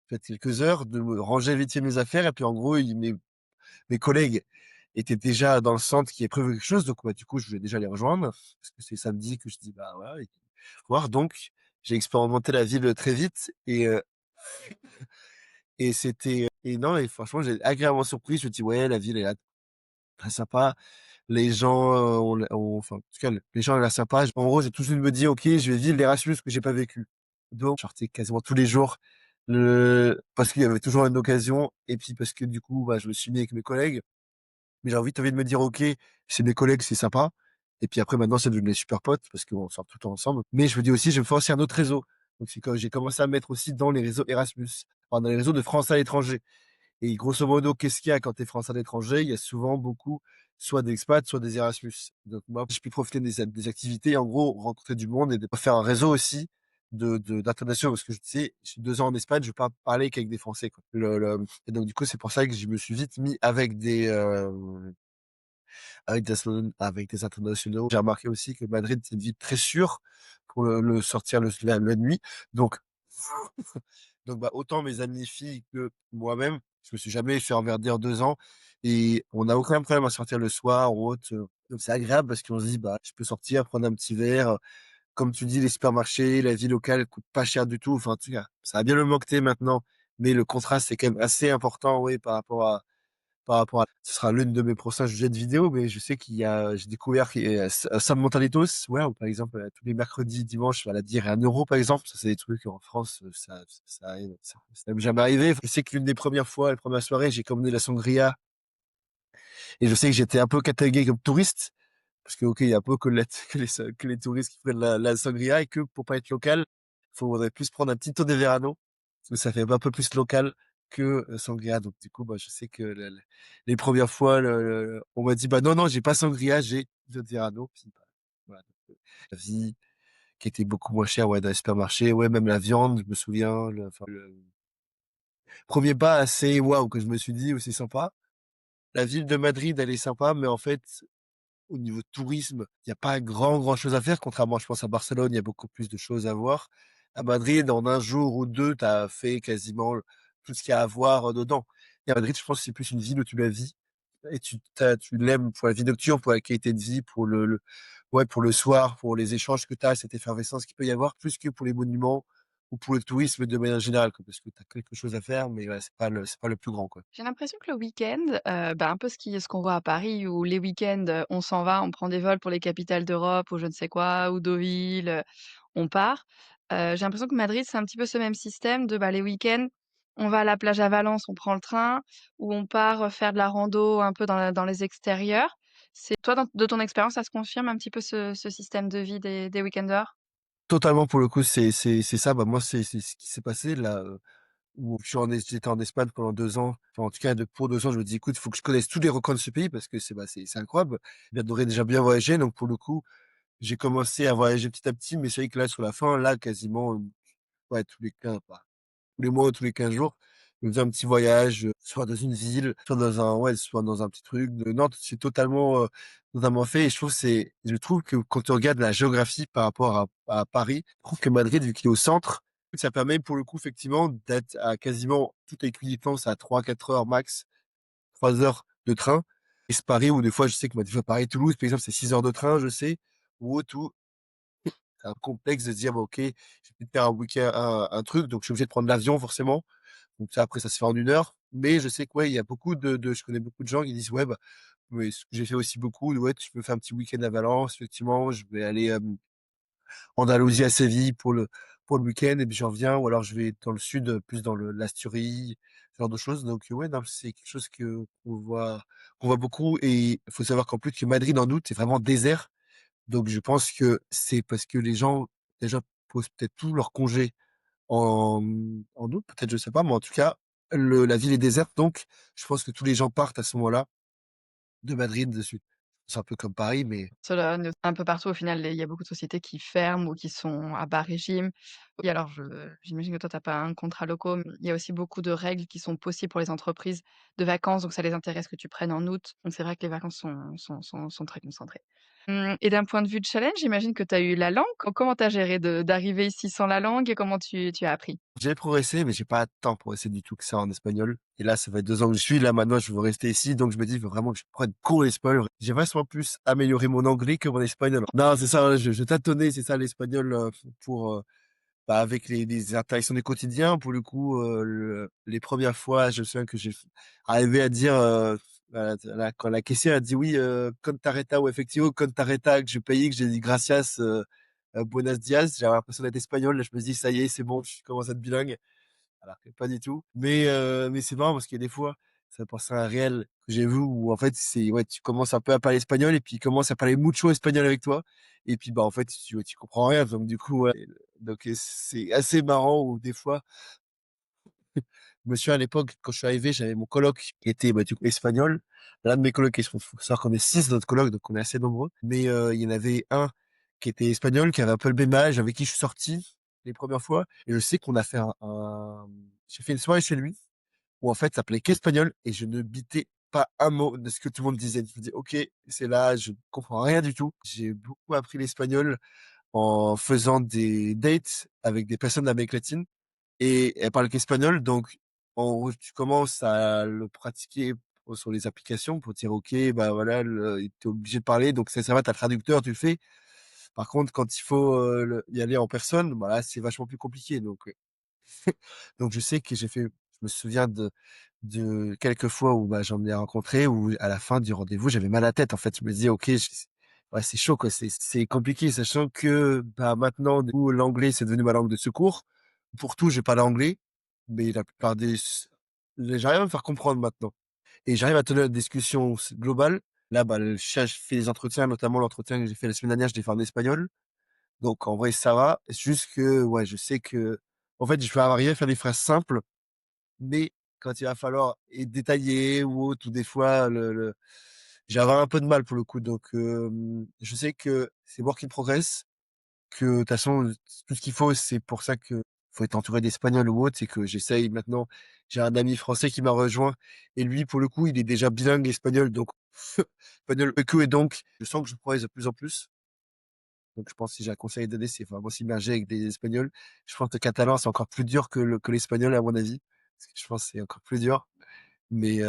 peut-être quelques heures, de me ranger vite fait mes affaires. Et puis, en gros, mes collègues étaient déjà dans le centre qui est prévu quelque chose. Donc, bah, du coup, je voulais déjà les rejoindre. Parce que c'est samedi que je dis, bah, voilà, voir. Donc, j'ai expérimenté la ville très vite. Et et non, et franchement, j'ai agréablement surpris. Je me dis, ouais, la ville est là, très sympa. Les gens, enfin, en tout cas, les gens ont l'air sympas. En gros, j'ai tout de suite me dit, OK, je vais vivre l'Erasmus que j'ai pas vécu. Donc, je sortais quasiment tous les jours, parce qu'il y avait toujours une occasion, et puis parce que du coup, bah, je me suis mis avec mes collègues. Mais j'ai envie de me dire, OK, c'est mes collègues, c'est sympa. Et puis après, maintenant, c'est devenu des super potes parce qu'on sort tout le temps ensemble. Mais je me dis aussi, je me fais aussi un autre réseau. Donc, c'est quand j'ai commencé à me mettre aussi dans les réseaux Erasmus, enfin, dans les réseaux de France à l'étranger. Et grosso modo, qu'est-ce qu'il y a quand tu es français à l'étranger? Il y a souvent beaucoup, soit des expats, soit des Erasmus. Donc moi, je peux profiter des activités, en gros, rencontrer du monde et de faire un réseau aussi d'internationaux. Parce que tu sais, je suis 2 ans en Espagne, je vais pas parler qu'avec des Français, quoi. Et donc du coup, c'est pour ça que je me suis vite mis avec des internationaux. J'ai remarqué aussi que Madrid, c'est une ville très sûre pour le sortir la nuit. Donc, donc bah, autant mes amis filles que moi-même, je me suis jamais fait emmerder en 2 ans et on n'a aucun problème à sortir le soir ou autre. Donc c'est agréable parce qu'on se dit, bah, je peux sortir, prendre un petit verre. Comme tu dis, les supermarchés, la vie locale coûte pas cher du tout. Enfin, en tout cas, ça a bien le manquer maintenant, mais le contraste c'est quand même assez important, oui, ce sera l'une de mes prochains sujets de vidéo, mais je sais j'ai découvert qu'il y a Sam Montalitos, ouais, ou par exemple, tous les mercredis, dimanches, à la bière est 1 € par exemple. Ça, c'est des trucs en France, ça m'est jamais arrivé. Je sais que l'une des premières fois, la première soirée, j'ai commandé la sangria et je sais que j'étais un peu catalogué comme touriste. Parce que, OK, il y a un peu que les touristes qui prennent la sangria et que pour pas être local, faudrait plus prendre un Tinto de Verano. Parce que ça fait un peu plus local que sangria. Donc, du coup, bah, je sais que les premières fois, on m'a dit, bah, non, non, j'ai pas sangria, j'ai Tinto de Verano. Puis, bah, voilà. Donc, la vie qui était beaucoup moins chère, ouais, dans les supermarchés. Ouais, même la viande, je me souviens. Enfin, le premier pas assez waouh que je me suis dit, aussi sympa. La ville de Madrid, elle est sympa, mais en fait, au niveau tourisme, il y a pas grand chose à faire, contrairement, je pense, à Barcelone, il y a beaucoup plus de choses à voir. À Madrid, en un jour ou 2, tu as fait quasiment tout ce qu'il y a à voir dedans. Et à Madrid, je pense que c'est plus une ville où tu la vis et tu l'aimes pour la vie nocturne, pour la qualité de vie, pour ouais, pour le soir, pour les échanges que tu as, cette effervescence qu'il peut y avoir, plus que pour les monuments ou pour le tourisme de manière générale, quoi, parce que tu as quelque chose à faire, mais ouais, c'est pas le plus grand, quoi. J'ai l'impression que le week-end, un peu ce qu'on voit à Paris où les week-ends, on s'en va, on prend des vols pour les capitales d'Europe ou je ne sais quoi, ou Deauville, on part. J'ai l'impression que Madrid, c'est un petit peu ce même système de, les week-ends, on va à la plage à Valence, on prend le train ou on part, faire de la rando un peu dans les extérieurs. C'est toi, de ton expérience, ça se confirme un petit peu ce système de vie des weekenders? Totalement, pour le coup, c'est ça. Bah, moi, c'est ce qui s'est passé là, où je suis en Es j'étais en Espagne pendant 2 ans. Enfin, en tout cas, pour 2 ans, je me dis: «Écoute, il faut que je connaisse tous les recoins de ce pays parce que c'est incroyable». J'adorais déjà bien voyager, donc pour le coup, j'ai commencé à voyager petit à petit, mais c'est vrai que là, sur la fin, là, quasiment, ouais, tous les mois ou tous les 15 jours, je me faisais un petit voyage, soit dans une ville, soit dans un petit truc. De Nantes, c'est totalement fait et je trouve que quand tu regardes la géographie par rapport à Paris, je trouve que Madrid, vu qu'il est au centre, ça permet pour le coup effectivement d'être à quasiment toute équidistance à 3-4 heures max, 3 heures de train. Et c'est Paris où des fois je sais que, des fois Paris-Toulouse, par exemple, c'est 6 heures de train, je sais, ou autre, où c'est un complexe de se dire: «Bah, OK, je vais peut-être faire un week-end un truc, donc je suis obligé de prendre l'avion forcément». Donc ça, après, ça se fait en 1 heure. Mais je sais que, ouais, il y a beaucoup je connais beaucoup de gens qui disent: «Ouais, bah, oui», ce que j'ai fait aussi beaucoup, ouais, tu peux faire un petit week-end à Valence, effectivement, je vais aller, en Andalousie, à Séville pour le week-end et puis je reviens ou alors je vais dans le sud, plus dans l'Asturie, ce genre de choses. Donc ouais, non, c'est quelque chose qu'on voit beaucoup et il faut savoir qu'en plus que Madrid, en août, c'est vraiment désert. Donc je pense que c'est parce que les gens, déjà, posent peut-être tous leurs congés en août, peut-être, je sais pas, mais en tout cas, la ville est déserte, donc je pense que tous les gens partent à ce moment-là de Madrid de suite. C'est un peu comme Paris, mais Barcelone, un peu partout au final, il y a beaucoup de sociétés qui ferment ou qui sont à bas régime. Et alors j'imagine que toi tu as pas un contrat locaux, mais il y a aussi beaucoup de règles qui sont possibles pour les entreprises de vacances, donc ça les intéresse que tu prennes en août. Donc c'est vrai que les vacances sont très concentrées. Et d'un point de vue de challenge, j'imagine que tu as eu la langue. Comment tu as géré d'arriver ici sans la langue et comment tu as appris? j'ai progressé, mais j'ai pas tant progressé du tout que ça en espagnol. Et là, ça fait 2 ans que je suis là, maintenant je veux rester ici, donc je me dis: «Il faut vraiment que je prenne cours d'espagnol». J'ai vachement plus amélioré mon anglais que mon espagnol. Non, c'est ça, je tâtonnais, c'est ça l'espagnol, pour, avec les interactions du quotidien, pour le coup, les premières fois, je me souviens que j'ai arrivé à dire, quand la caissière a dit: «Oui, con tarjeta o efectivo, con tarjeta», que je payais, que j'ai dit: «Gracias, buenos días», j'avais l'impression d'être espagnol. Là, je me dis: «Ça y est, c'est bon, je commence à être bilingue», alors que pas du tout. Mais c'est marrant parce qu'il y a des fois, ça me pensait à un réel que j'ai vu où en fait, ouais, tu commences un peu à parler espagnol et puis ils commencent à parler mucho espagnol avec toi et puis, en fait, tu comprends rien donc du coup, ouais, donc c'est assez marrant où des fois je me souviens à l'époque, quand je suis arrivé, j'avais mon coloc qui était, du coup espagnol. L'un de mes colocs, il faut savoir qu'on est 6 dans notre coloc, donc on est assez nombreux. Mais, il y en avait un qui était espagnol, qui avait un peu le même âge, avec qui je suis sorti les premières fois. Et je sais qu'on a fait j'ai fait une soirée chez lui, où en fait, ça s'appelait qu'espagnol, et je ne bitais pas un mot de ce que tout le monde disait. Je me dis: «OK, c'est là, je ne comprends rien du tout». J'ai beaucoup appris l'espagnol en faisant des dates avec des personnes d'Amérique latine et elles parlent qu'espagnol, donc en gros, tu commences à le pratiquer sur les applications pour dire: «OK, bah, voilà, tu es obligé de parler, donc ça va, tu as le traducteur, tu le fais». Par contre, quand il faut, y aller en personne, bah, là, c'est vachement plus compliqué, donc donc je sais que je me souviens de quelques fois où, j'en ai rencontré où à la fin du rendez-vous, j'avais mal à la tête. En fait, je me disais: «OK, ouais, c'est chaud, quoi, c'est compliqué», sachant que, maintenant, du coup, l'anglais, c'est devenu ma langue de secours. Pour tout, j'ai pas l'anglais, mais la plupart j'arrive à me faire comprendre maintenant et j'arrive à tenir une discussion globale. Là, je fais des entretiens, notamment l'entretien que j'ai fait la semaine dernière, je l'ai fait en espagnol. Donc en vrai, ça va. C'est juste que, ouais, je sais que en fait, je vais arriver à faire des phrases simples, mais quand il va falloir être détaillé ou autre, ou des fois je vais avoir un peu de mal pour le coup. Donc je sais que c'est work in progress, que de toute façon, tout ce qu'il faut, c'est pour ça que faut être entouré d'Espagnols ou autre, c'est que j'essaye maintenant. J'ai un ami français qui m'a rejoint et lui, pour le coup, il est déjà bilingue espagnol, donc espagnol EQ, et donc je sens que je progresse de plus en plus. Donc je pense que si j'ai un conseil à donner, c'est vraiment s'immerger avec des Espagnols. Je pense que le catalan, c'est encore plus dur que l'espagnol, à mon avis. Parce que je pense que c'est encore plus dur. Mais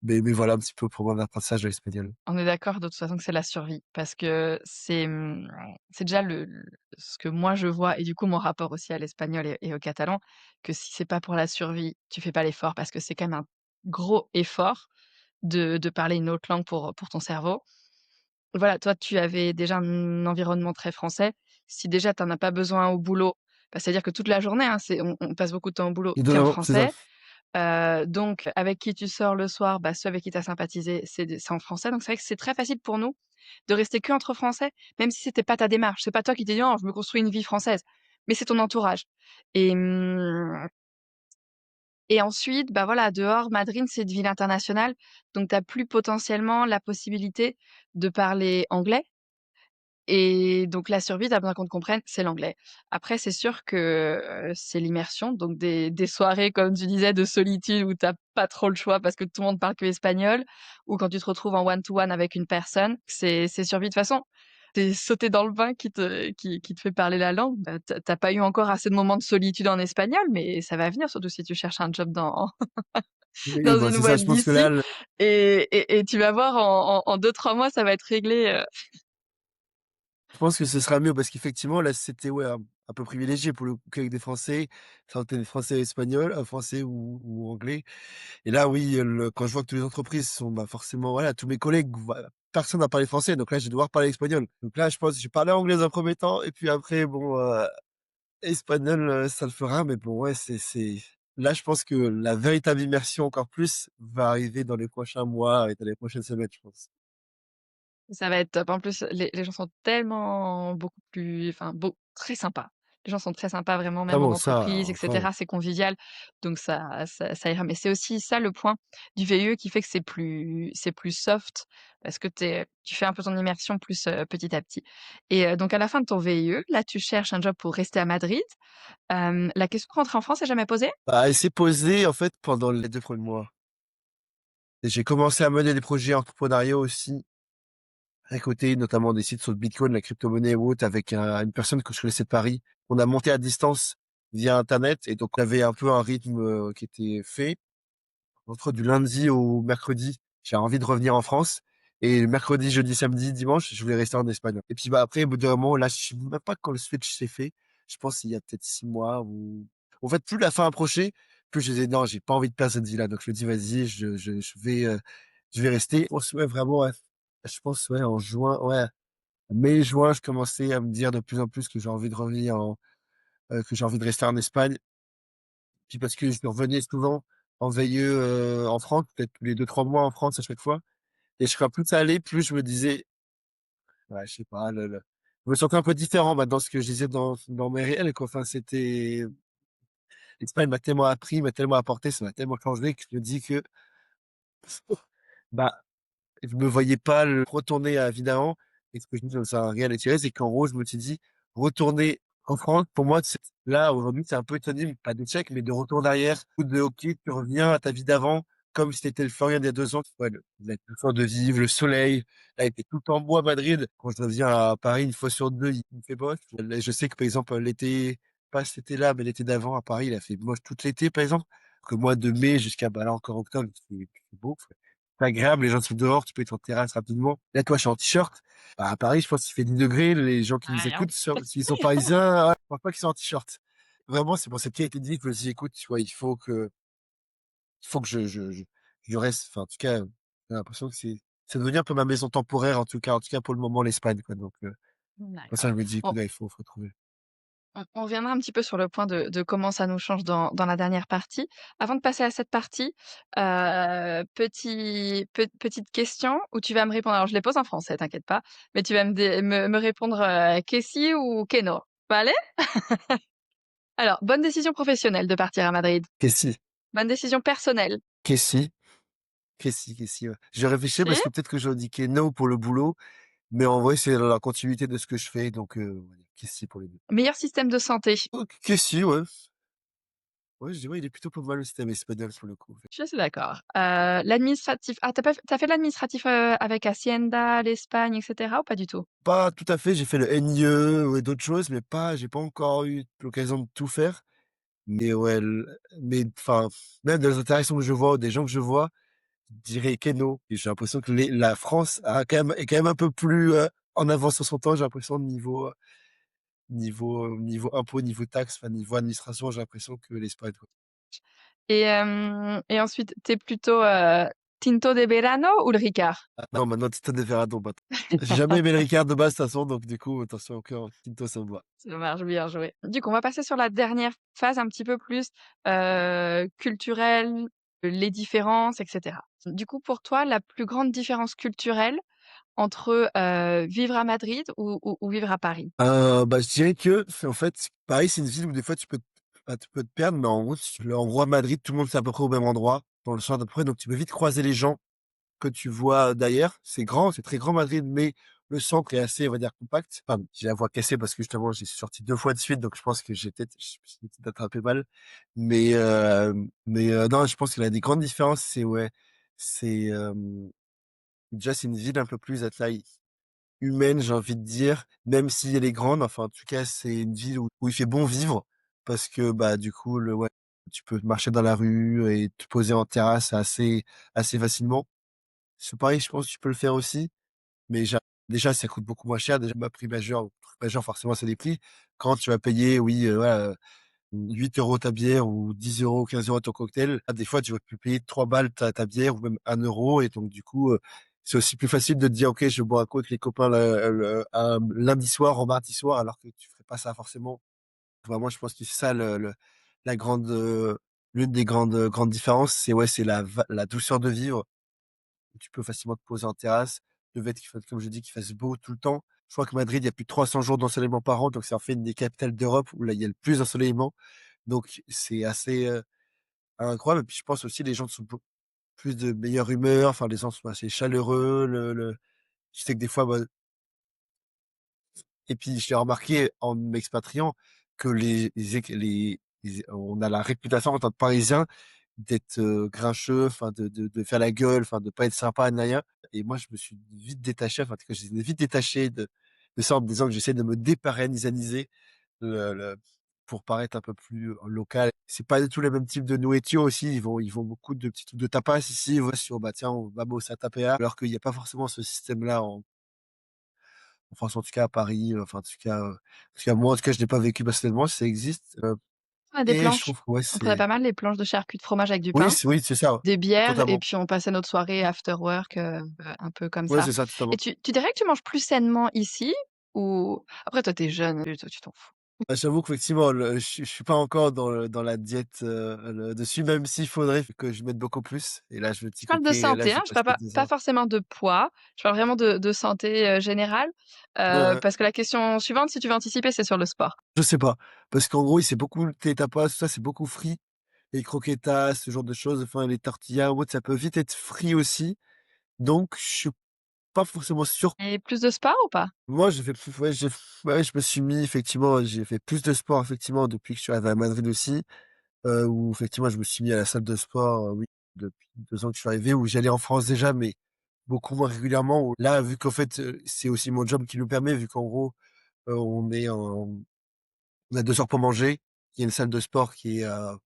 Mais voilà un petit peu pour mon apprentissage de l'espagnol. On est d'accord de toute façon que c'est la survie parce que c'est, c'est déjà le ce que moi je vois et du coup mon rapport aussi à l'espagnol et au catalan, que si c'est pas pour la survie, tu fais pas l'effort parce que c'est quand même un gros effort de parler une autre langue pour ton cerveau. Voilà, toi tu avais déjà un environnement très français. Si déjà tu en as pas besoin au boulot, bah, c'est-à-dire que toute la journée, hein, on passe beaucoup de temps au boulot, tu es en Étonnamment, c'est ça. français. Donc avec qui tu sors le soir, bah, ceux avec qui tu as sympathisé, c'est en français. Donc c'est vrai que c'est très facile pour nous de rester qu'entre Français, même si c'était pas ta démarche. C'est pas toi qui t'es dit: «Oh, je me construis une vie française», mais c'est ton entourage et et ensuite, bah, voilà, dehors, Madrid, c'est une ville internationale, donc tu as plus potentiellement la possibilité de parler anglais. Et donc la survie, tu as besoin qu'on te comprenne, c'est l'anglais. Après, c'est sûr que, c'est l'immersion, donc des soirées, comme tu disais, de solitude où tu as pas trop le choix parce que tout le monde parle que espagnol, ou quand tu te retrouves en one to one avec une personne, c'est survie. De toute façon, tu sauté dans le bain qui te fait parler la langue, bah, tu pas eu encore assez de moments de solitude en espagnol, mais ça va venir, surtout si tu cherches un job dans Oui, dans bah, une c'est ça, boîte je pense que d'ici là, le et tu vas voir en 2-3 mois, ça va être réglé, je pense que ce sera mieux parce qu'effectivement, là, c'était, ouais, un peu privilégié pour le coup qu'avec des Français, ça aurait été français et espagnol, français ou anglais. Et là, oui, quand je vois que toutes les entreprises sont, bah, forcément, voilà, tous mes collègues, voilà, personne n'a parlé français, donc là, je vais devoir parler espagnol. Donc là, je pense que je vais parler anglais dans un premier temps et puis après, bon, espagnol, ça le fera, mais bon, ouais, c'est là, je pense que la véritable immersion encore plus va arriver dans les prochains mois et dans les prochaines semaines, je pense. ça va être top. En plus, les gens sont tellement beaucoup plus enfin, très sympas. Les gens sont très sympas vraiment, même en Vraiment ça, entreprise et enfin, cetera, c'est convivial, donc ça ira. Mais c'est aussi ça le point du VIE qui fait que c'est plus soft parce que tu fais un peu ton immersion plus, petit à petit et donc à la fin de ton VIE, là, tu cherches un job pour rester à Madrid. La question de rentrer en France est jamais posée? bah, elle s'est posée, en fait, pendant les 2 premiers mois et j'ai commencé à mener des projets entrepreneuriaux aussi à côté, notamment des sites sur le bitcoin, la crypto-monnaie ou autre avec une personne que je connaissais de Paris. On a monté à distance via internet et donc on avait un peu un rythme, qui était fait. Entre du lundi au mercredi, j'ai envie de revenir en France et le mercredi, jeudi, samedi, dimanche, je voulais rester en Espagne et puis, bah, après, au bout d'un moment, là, je sais même pas quand le switch s'est fait. Je pense il y a peut-être 6 mois ou en fait, plus la fin approchait, plus je disais: «Non, j'ai pas envie de perdre cette vie-là». Donc je me dis: «Vas-y, je vais rester». On se met vraiment, ouais, je pense, ouais, en juin, ouais, mai, juin, je commençais à me dire de plus en plus que j'ai envie de revenir que j'ai envie de rester en Espagne. Puis parce que je revenais souvent en VIE, en France, peut-être tous les 2 3 mois en France à chaque fois et je crois plus ça allait, plus je me disais: «Ouais, je sais pas, le» je me sentais un peu différent maintenant, ce que je disais dans mes réels, quoi. Enfin, c'était l'Espagne m'a tellement appris, m'a tellement apporté, ça m'a tellement changé que je me dis que, bah, je me voyais pas le retourner évidemment et ce que je dis dans un réel et c'est qu'en gros, je me suis dit: «Retourner en France, pour moi, c'est là, aujourd'hui, c'est un peu synonyme, pas d'échec, mais de retour d'arrière ou de OK, tu reviens à ta vie d'avant, comme si tu étais le Florian d'il y a 2 ans». Ouais, la joie de vivre, le soleil, là, il était tout en beau à Madrid. Quand je reviens à Paris, une fois sur 2 il fait moche. Là, je sais que, par exemple, l'été, pas cet été-là, mais l'été d'avant à Paris, il a fait moche tout l'été, par exemple. Que moi, de mai jusqu'à, bah, là, encore octobre, c'est beau. C'est agréable, les gens sont dehors, tu peux être en terrasse rapidement. Là, toi, je suis en t-shirt. Bah, à Paris, je pense qu'il fait 10 degrés. Les gens qui nous Rien. écoutent, s'ils sont parisiens, ouais, je pense pas qu'ils sont en t-shirt. Vraiment, c'est pour cette qui a été dit que je me suis dit, écoute, tu vois, il faut que je reste. Enfin, en tout cas, j'ai l'impression que c'est devenu un peu ma maison temporaire, en tout cas pour le moment, l'Espagne, quoi. Donc, pour ça, D'accord. je me dis, Bon, écoute, là, il faut retrouver. on reviendra un petit peu sur le point de comment ça nous change dans la dernière partie. Avant de passer à cette partie, petite question où tu vas me répondre, alors je les pose en français, t'inquiète pas, mais tu vas me répondre, que si ou que no. Vale? Alors, bonne décision professionnelle de partir à Madrid. Que si, Bonne décision personnelle. que si, que si, ouais. Je réfléchis Si? parce que peut-être que j'aurais dit que no pour le boulot, mais en vrai, c'est dans la continuité de ce que je fais. Donc, on va dire que si pour les deux. Meilleur système de santé. Oh, que si, ouais. Ouais, je dirais, il est plutôt pas mal le système espagnol pour le coup. Je suis d'accord. L'administratif, ah, tu fait l'administratif, avec Hacienda, l'Espagne et cetera ou pas du tout? Pas tout à fait, j'ai fait le NIE et d'autres choses, mais j'ai pas encore eu l'occasion de tout faire. Mais ouais, mais enfin, même dans les interactions que je vois, des gens que je vois, dirais Keno et j'ai l'impression que la France est quand même un peu plus, en avance sur son temps, j'ai l'impression niveau impôts, niveau taxes, enfin niveau administration, j'ai l'impression que l'Espagne, quoi. Et ensuite, tu es plutôt, Tinto de Verano ou le Ricard? Ah non, maintenant Tito de Ferrado, maintenant. J'ai jamais aimé le Ricard de base de toute façon, donc du coup, attention au cœur, Tinto ça me va. Ça marche, bien joué. Du coup, on va passer sur la dernière phase un petit peu plus, culturelle, les différences et cetera. Du coup, pour toi, la plus grande différence culturelle entre, vivre à Madrid ou vivre à Paris? Bah, je dirais que, en fait, Paris, c'est une ville où des fois tu peux te perdre, mais en gros, à Madrid, tout le monde c'est à peu près au même endroit, dans le centre à peu près, donc tu peux vite croiser les gens que tu vois d'ailleurs. C'est grand, c'est très grand Madrid, mais le centre est assez, on va dire, compact. Enfin, j'ai la voix cassée parce que justement, j'y suis sorti 2 fois de suite, donc je pense que je me suis peut-être attrapé mal. Non, je pense qu'il y a des grandes différences, c'est ouais, c'est, déjà, c'est une ville un peu plus à taille humaine, j'ai envie de dire, même si elle est grande. Enfin, en tout cas, c'est une ville où il fait bon vivre parce que, bah, du coup, ouais, tu peux marcher dans la rue et te poser en terrasse assez facilement. Sur Paris, je pense que tu peux le faire aussi, mais déjà, ça coûte beaucoup moins cher. Déjà, ma prix majeur, truc majeur, forcément, c'est les prix. Quand tu vas payer, oui, voilà, 8 € ta bière ou 10 € 15 € ton cocktail, ah, des fois, tu vas plus payer 3 balles ta bière ou même 1 € et donc du coup, c'est aussi plus facile de te dire: «OK, je bois un coup avec les copains un lundi soir ou mardi soir», alors que tu ferais pas ça forcément. Vraiment, je pense que c'est ça la grande, l'une des grandes différences, c'est ouais, c'est la douceur de vivre. Tu peux facilement te poser en terrasse. Le fait qu'il fasse, comme je dis, qu'il fasse beau tout le temps. Je crois que Madrid, il y a plus de 300 jours d'ensoleillement par an, donc c'est en fait une des capitales d'Europe où là, il y a le plus d'ensoleillement. Donc c'est assez, incroyable et puis je pense aussi les gens sont plus de meilleure humeur, enfin les gens sont assez chaleureux, le je sais que des fois, bah et puis j'ai remarqué en m'expatriant que on a la réputation en tant que Parisien d'être, grincheux, enfin de faire la gueule, enfin de pas être sympa ni rien et moi je me suis vite détaché, enfin en tout cas j'étais vite détaché de ça en me disant que j'essaie de me déparisaniser le pour paraître un peu plus, local. C'est pas du tout le même type de nourriture aussi, ils vont beaucoup de petits trucs de tapas ici, ouais, sur, bah, tiens, vamos a tapear, alors qu'il y a pas forcément ce système-là en France, en tout cas à Paris, enfin en tout cas moi, en tout cas je l'ai pas vécu personnellement, ça existe, On a des et je planches. trouve que ouais, On prenait c'est pas mal les planches de charcuterie de fromage avec du pain, oui, c'est ça, des bières et totalement. puis on passait notre soirée after work, un peu comme Ouais, ça. c'est ça, Et totalement. tu dirais que tu manges plus sainement ici ou après toi tu es jeune, toi tu t'en fous? Bah, j'avoue qu'effectivement, je suis pas encore dans la diète, dessus, même s'il faudrait que je mette beaucoup plus et là je me dis Je que parle OK, de là santé, j'ai hein, je passé parle pas 2 pas heures. forcément de poids, je parle vraiment de santé, générale, Ouais, ouais. parce que la question suivante, si tu veux anticiper, c'est sur le sport. Je sais pas, parce qu'en gros, c'est beaucoup les tapas, tout ça, c'est beaucoup frit, les croquetas, ce genre de choses, enfin les tortillas ou autre, ça peut vite être frit aussi, donc je suis pas forcément sûr. Et plus de sport ou pas? Moi, j'ai fait plus ouais, ouais, je me suis mis effectivement, j'ai fait plus de sport effectivement depuis que je suis arrivé à Madrid aussi, où effectivement je me suis mis à la salle de sport, oui, depuis 2 ans que je suis arrivé, où j'allais en France déjà, mais beaucoup moins régulièrement, où là, vu qu'en fait, c'est aussi mon job qui nous permet, vu qu'en gros, on a 2 heures pour manger. Il y a une salle de sport qui est à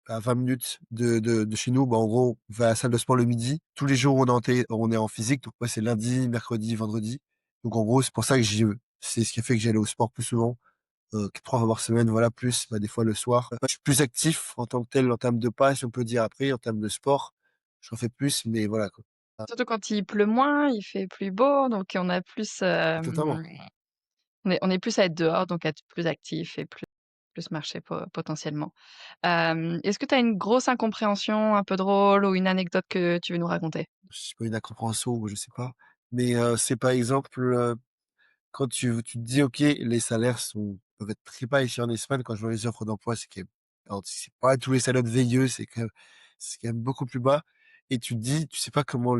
20 minutes de chez nous. Bah, en gros, on va à la salle de sport le midi. Tous les jours, on est en physique. Donc, ouais, c'est lundi, mercredi, vendredi. Donc, en gros, c'est pour ça que c'est ce qui a fait que j'allais au sport plus souvent, 3 fois par semaine, voilà, plus, bah, des fois le soir. Je suis plus actif en tant que tel, en termes de pas, si on peut dire après, en termes de sport. J'en fais plus, mais voilà, quoi. Ah, Surtout quand il pleut moins, il fait plus beau, donc on a plus, totalement. on est plus à être dehors, donc à être plus actif et plus marcher potentiellement. Est-ce que tu as une grosse incompréhension un peu drôle ou une anecdote que tu veux nous raconter? Je sais pas, une incompréhension ou je sais pas. Mais, c'est par exemple, quand tu te dis: «OK, les salaires peuvent être très bas ici en Espagne», quand je vois les offres d'emploi, alors c'est pas tous les salaires de veilleux, c'est quand même beaucoup plus bas et tu te dis, tu sais pas comment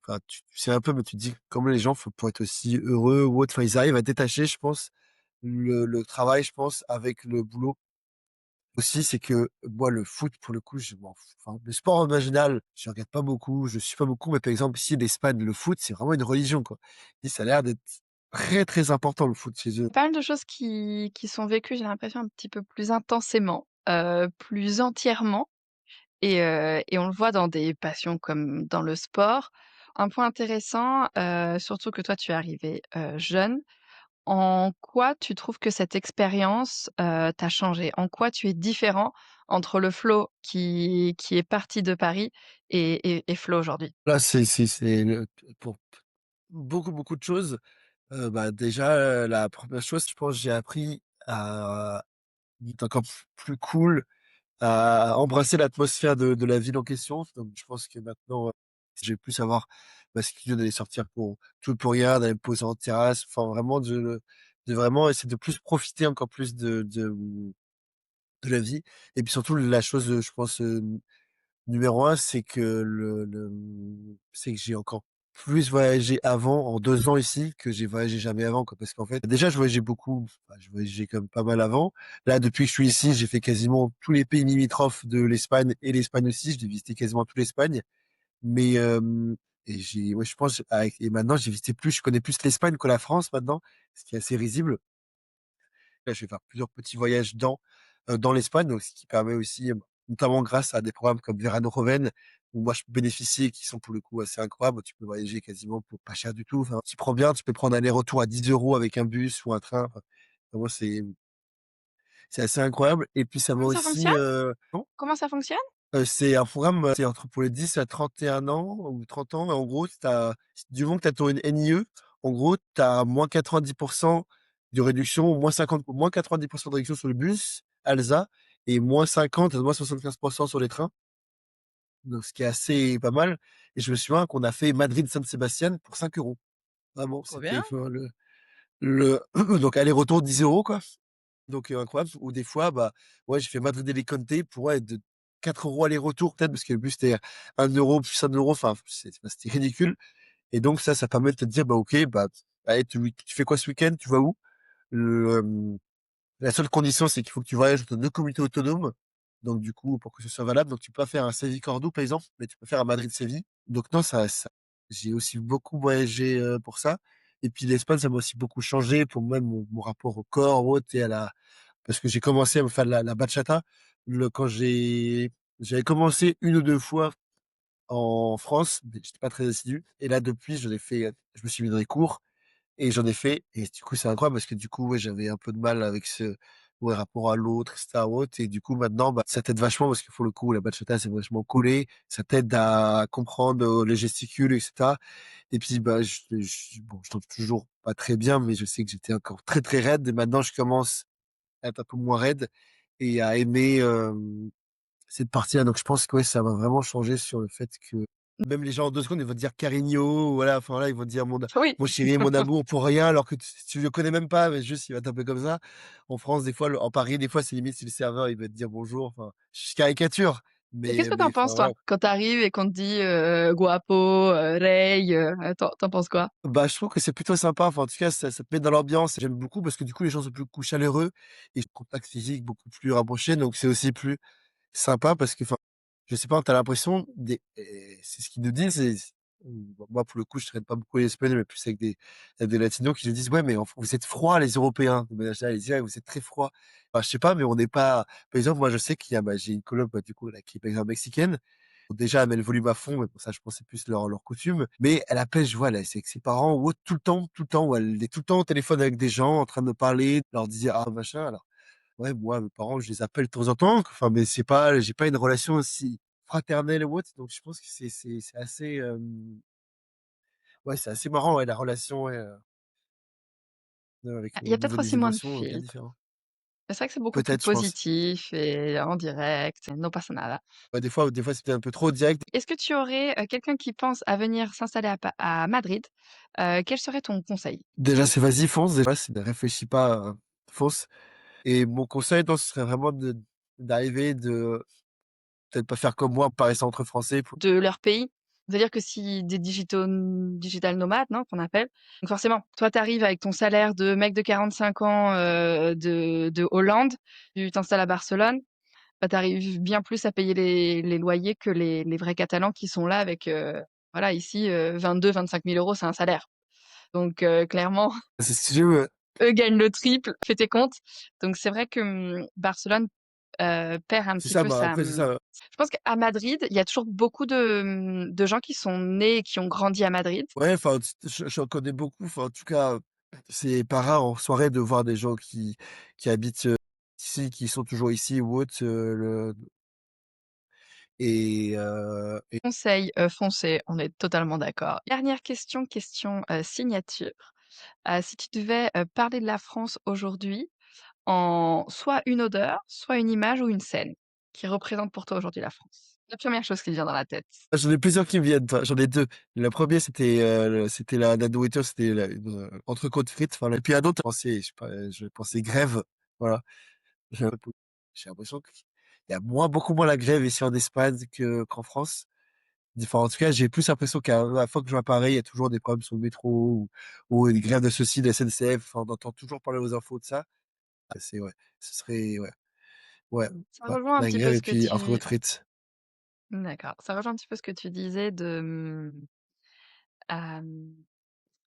enfin, tu sais un peu, mais tu te dis comment les gens font pour être aussi heureux ou autre. Enfin, ils arrivent à détacher, je pense, le travail, je pense, avec le boulot. Aussi, c'est que moi, le foot, pour le coup, je m'en fous. Enfin, le sport en général, je regarde pas beaucoup, je suis pas beaucoup, mais par exemple, ici, l'Espagne, le foot, c'est vraiment une religion, quoi. Et ça a l'air d'être très, très important, le foot chez eux. Pas mal de choses qui sont vécues, j'ai l'impression, un petit peu plus intensément, plus entièrement et on le voit dans des passions comme dans le sport. Un point intéressant, surtout que toi tu es arrivé, jeune. En quoi tu trouves que cette expérience, t'a changé? En quoi tu es différent entre le Flo qui est parti de Paris et Flo aujourd'hui? Là, c'est le pour beaucoup, beaucoup de choses. Bah, déjà, la première chose, je pense, j'ai appris à être encore plus cool, à embrasser l'atmosphère de la ville en question. Donc je pense que maintenant, je vais plus avoir, bah, ce qu'il d'aller sortir pour tout et pour rien, d'aller me poser en terrasse, enfin vraiment de vraiment essayer de plus profiter encore plus de la vie. Et puis surtout la chose, je pense, numéro un, c'est que c'est que j'ai encore plus voyagé avant, en 2 ans ici, que j'ai voyagé jamais avant, quoi. Parce qu'en fait, déjà, je voyageais beaucoup, enfin, je voyageais quand même pas mal avant. Là, depuis que je suis ici, j'ai fait quasiment tous les pays limitrophes de l'Espagne et l'Espagne aussi. J'ai visité quasiment toute l'Espagne. Mais, et ouais, je pense, et maintenant, j'ai visité plus, je connais plus l'Espagne que la France maintenant, ce qui est assez risible. Là, je vais faire plusieurs petits voyages dans l'Espagne, donc ce qui permet aussi, notamment grâce à des programmes comme Verano Joven, où moi je bénéficie et qui sont pour le coup assez incroyables. Tu peux voyager quasiment pour pas cher du tout. Enfin, tu prends bien, tu peux prendre un aller-retour à 10 euros avec un bus ou un train. Enfin, vraiment, c'est assez incroyable. Et puis ça m'a Comment ça aussi, fonctionne? Comment ça fonctionne? c'est un programme, c'est entre pour les 10 à 31 ans ou 30 ans. En gros, du moment que tu as ton NIE, en gros, tu as moins 90% de réduction, moins 90% de réduction sur le bus, Alsa, et moins 50, moins 75% sur les trains. Donc, ce qui est assez pas mal. Et je me souviens qu'on a fait Madrid-San Sebastian pour 5 euros. Vraiment, Trop bien. c'était, enfin, donc aller-retour 10 euros, quoi. Donc, incroyable. Ou des fois, bah, ouais, j'ai fait Madrid-Alicante pour, ouais, de 4 euros aller-retour, peut-être, parce que le bus c'était 1 euro plus 1 euro. Enfin, c'était ridicule. Et donc, ça permet de te dire, bah, ok, bah, allez, tu fais quoi ce week-end? Tu vas où? Le, la seule condition, c'est qu'il faut que tu voyages entre deux communautés autonomes. Donc, du coup, pour que ce soit valable, donc tu peux pas faire un Séville-Cordoue, par exemple, mais tu peux faire un Madrid-Séville. Donc, non, j'ai aussi beaucoup voyagé pour ça. Et puis, l'Espagne, ça m'a aussi beaucoup changé pour même mon rapport au corps, autre, et parce que j'ai commencé à me faire la bachata. Quand j'avais commencé une ou deux fois en France, mais j'étais pas très assidu. Et là, depuis, je me suis mis dans les cours. Et j'en ai fait, et du coup, c'est incroyable parce que du coup, ouais, j'avais un peu de mal avec ouais, rapport à l'autre, etc. autre. Et du coup, maintenant, bah, ça t'aide vachement parce que pour le coup, la bachata, c'est vachement collé. Ça t'aide à comprendre les gesticules, etc. Et puis, bah, bon, je tombe toujours pas très bien, mais je sais que j'étais encore très, très raide. Et maintenant, je commence à être un peu moins raide et à aimer, cette partie-là. Donc, je pense que ouais, ça va vraiment changer sur le fait que même les gens en 2 secondes, ils vont te dire Carigno, voilà, enfin là, ils vont te dire Oui. mon chéri, mon amour pour rien, alors que tu le connais même pas, mais juste, il va taper comme ça. En France, des fois, en Paris, des fois, c'est limite si le serveur, il va te dire bonjour. Enfin, je caricature, Et qu'est-ce que mais t'en enfin, penses toi? voilà. Quand t'arrives et qu'on te dit, guapo, rey, tu penses quoi? Bah, je trouve que c'est plutôt sympa. Enfin, en tout cas, ça te met dans l'ambiance. J'aime beaucoup parce que du coup, les gens sont plus chaleureux et contact physique beaucoup plus rapproché. Donc, c'est aussi plus sympa parce que, enfin, je sais pas, t'as l'impression c'est ce qu'ils nous disent, bon, moi, pour le coup, je traîne pas beaucoup les Espagnols, mais plus avec des Latinos qui nous disent: «Ouais, mais vous êtes froids, les Européens». De manière générale, ils disent: «Ouais, vous êtes très froids». Enfin, je sais pas, mais on n'est pas par exemple, moi, je sais j'ai une coloc, bah, du coup, là, qui est, par exemple, mexicaine. Bon, déjà, elle met le volume à fond, mais bon, ça, je pense, c'est plus leur coutume. Mais elle appelle, je vois, là, c'est avec ses parents ou autre, tout le temps, où elle est tout le temps au téléphone avec des gens, en train de parler, leur dire: «Ah, machin». Alors, ouais, moi, mes parents, je les appelle de temps en temps, enfin, mais j'ai pas une relation aussi fraternelle ou autre, donc je pense que c'est assez, ouais, c'est assez marrant, ouais, la relation, ouais, avec Il y a niveau peut-être des aussi moins de émotions, bien filtres. différent. C'est vrai que c'est beaucoup plus Peut-être, je pense. positif et en direct, c'est no pasa nada. Ouais, des fois, c'était un peu trop direct. Est-ce que tu aurais, quelqu'un qui pense à venir s'installer à Madrid, quel serait ton conseil? Déjà, c'est vas-y, fonce, déjà, c'est ne réfléchis pas, fonce. Et mon conseil, non, ce serait vraiment d'arriver, de peut-être pas faire comme moi, pas rester entre Français. De leur pays? C'est-à-dire que si des digital nomades, non, qu'on appelle. Donc forcément, toi, tu arrives avec ton salaire de mec de 45 ans, de Hollande, tu t'installes à Barcelone, bah, tu arrives bien plus à payer les loyers que les vrais Catalans qui sont là avec, voilà, ici, 22-25 000 €, c'est un salaire. Donc clairement, C'est ce que je veux. eux gagnent le triple, fais tes comptes. Donc c'est vrai que, Barcelone perd un C'est petit ça, peu bah, sa, après c'est ça. je pense qu'à Madrid, il y a toujours beaucoup de gens qui sont nés et qui ont grandi à Madrid. Ouais, enfin, j'en connais beaucoup, enfin, en tout cas, c'est pas rare en soirée de voir des gens qui habitent, ici, qui sont toujours ici ou autre, le et Conseil, foncez, on est totalement d'accord. Dernière question, signature. Si tu devais, parler de la France aujourd'hui en soit une odeur, soit une image ou une scène qui représente pour toi aujourd'hui la France? La première chose qui te vient dans la tête. j'en ai plusieurs qui me viennent, enfin, j'en ai 2. Le 1er c'était la nourriture, c'était entrecôte frites, enfin, et puis un autre, je sais pas, je pensais grève, voilà. J'ai un peu j'ai l'impression qu'il y a beaucoup moins la grève ici en Espagne qu'en France. Enfin, en tout cas, j'ai plus l'impression qu'à la fois que je vais à Paris, il y a toujours des problèmes sur le métro ou des grèves de ceci, de SNCF. Enfin, on entend toujours parler aux infos de ça. Ah, c'est ouais, ce serait ouais, Ça ouais, rejoint un la petit peu grève et ce que puis entre tu autres frites. d'accord, ça rejoint un petit peu ce que tu disais de, hem,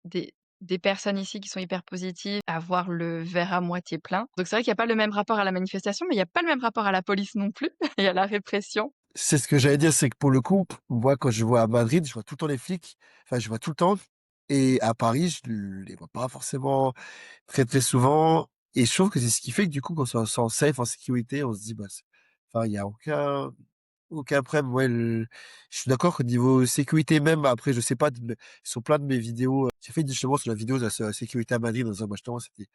des personnes ici qui sont hyper positives, à voir le verre à moitié plein. Donc c'est vrai qu'il y a pas le même rapport à la manifestation, mais il y a pas le même rapport à la police non plus et à la répression. C'est ce que j'allais dire, c'est que pour le coup, moi, quand je vois à Madrid, je vois tout le temps les flics. Enfin, je vois tout le temps. Et à Paris, je les vois pas forcément très, très souvent. Et je trouve que c'est ce qui fait que du coup, quand on se sent safe, en sécurité, on se dit, bah, enfin, il y a aucun problème. Ouais, je suis d'accord qu'au niveau sécurité même, après, je sais pas, sur plein de mes vidéos, j'ai fait justement sur la vidéo sur la sécurité à Madrid, dans un bah, justement, c'était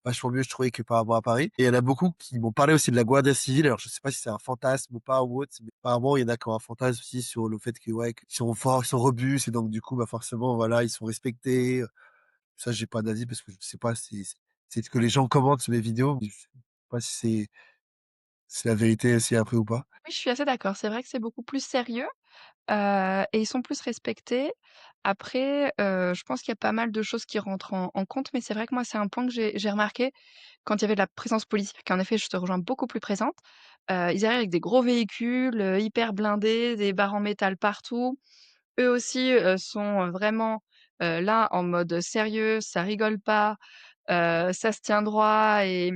vachement mieux, je trouvais, que par rapport à Paris. Et il y en a beaucoup qui m'ont parlé aussi de la Guardia Civile. Alors, je sais pas si c'est un fantasme ou pas ou autre, mais apparemment, il y en a qui ont un fantasme aussi sur le fait que, ouais, qu'ils sont forts, ils sont robustes, et donc, du coup, bah, forcément, voilà, ils sont respectés. Ça, j'ai pas d'avis parce que je sais pas si c'est ce que les gens commentent sur mes vidéos. Mais je sais pas si c'est la vérité aussi après ou pas. Oui, je suis assez d'accord. C'est vrai que c'est beaucoup plus sérieux, et ils sont plus respectés. Après, je pense qu'il y a pas mal de choses qui rentrent en compte, mais c'est vrai que moi, c'est un point que j'ai remarqué quand il y avait de la présence policière, qu'en effet, je te rejoins beaucoup plus présente. Ils arrivent avec des gros véhicules, hyper blindés, des barres en métal partout. Eux aussi, sont, vraiment, là en mode sérieux, ça rigole pas, ça se tient droit et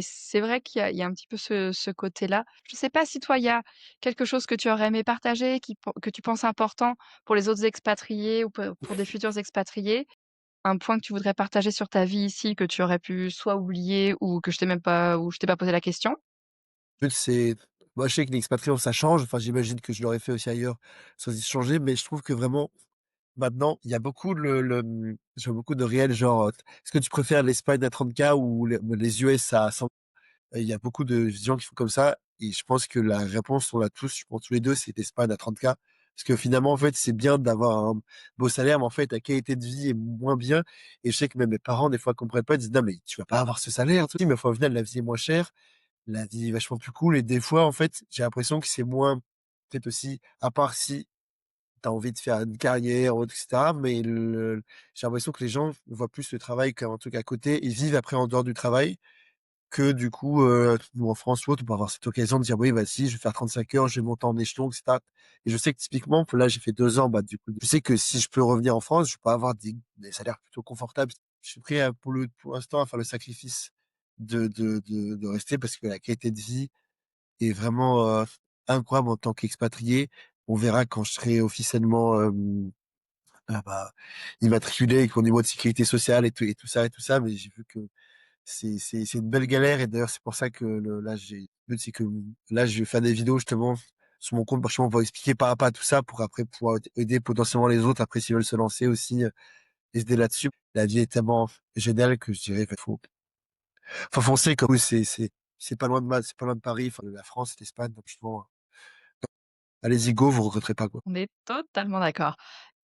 c'est vrai qu'il y a un petit peu ce côté-là. Je sais pas si toi, il y a quelque chose que tu aurais aimé partager, que tu penses important pour les autres expatriés ou pour des futurs expatriés? Un point que tu voudrais partager sur ta vie ici, que tu aurais pu soit oublier ou que je t'ai pas posé la question? En fait, c'est moi, je sais que l'expatriation, ça change. Enfin, j'imagine que je l'aurais fait aussi ailleurs, sans y changer, mais je trouve que vraiment, maintenant, il y a beaucoup je vois beaucoup de réels, genre, est-ce que tu préfères l'Espagne à 30 k ou les US à 100? Il y a beaucoup de gens qui font comme ça et je pense que la réponse, on l'a tous, je pense tous les 2, c'est l'Espagne à 30 k. Parce que finalement, en fait, c'est bien d'avoir un beau salaire, mais en fait, ta qualité de vie est moins bien. Et je sais que même mes parents, des fois, comprennent pas, ils disent: «Non, mais tu vas pas avoir ce salaire, tout». Mais enfin, au final, la vie est moins chère, la vie est vachement plus cool et des fois, en fait, j'ai l'impression que c'est moins peut-être aussi, à part si tu as envie de faire une carrière ou autre, et cetera, mais j'ai l'impression que les gens voient plus le travail comme un truc à côté. Ils vivent après en dehors du travail que du coup, nous en France ou autre, on peut avoir cette occasion de dire: «Oui, bah, si, je vais faire 35 heures, je vais monter en échelon» et cetera. Et je sais que typiquement, là, j'ai fait 2 ans, bah, du coup, je sais que si je peux revenir en France, je peux avoir des salaires plutôt confortables. Je suis prêt à pour l'instant à faire le sacrifice de rester parce que la qualité de vie est vraiment, incroyable en tant qu'expatrié. On verra quand je serai officiellement, bah, immatriculé et qu'au niveau de sécurité sociale et tout ça, mais j'ai vu que c'est une belle galère et d'ailleurs c'est pour ça que là j'ai le but c'est que là je vais faire des vidéos justement sur mon compte justement pour expliquer par rapport à tout ça pour après pouvoir aider potentiellement les autres après s'ils veulent se lancer aussi et se aider là-dessus. La vie est tellement géniale que je dirais faut foncer comme oui, c'est pas loin c'est pas loin de Paris, enfin, la France, l'Espagne, donc justement, allez-y go, vous regretterez pas quoi. On est totalement d'accord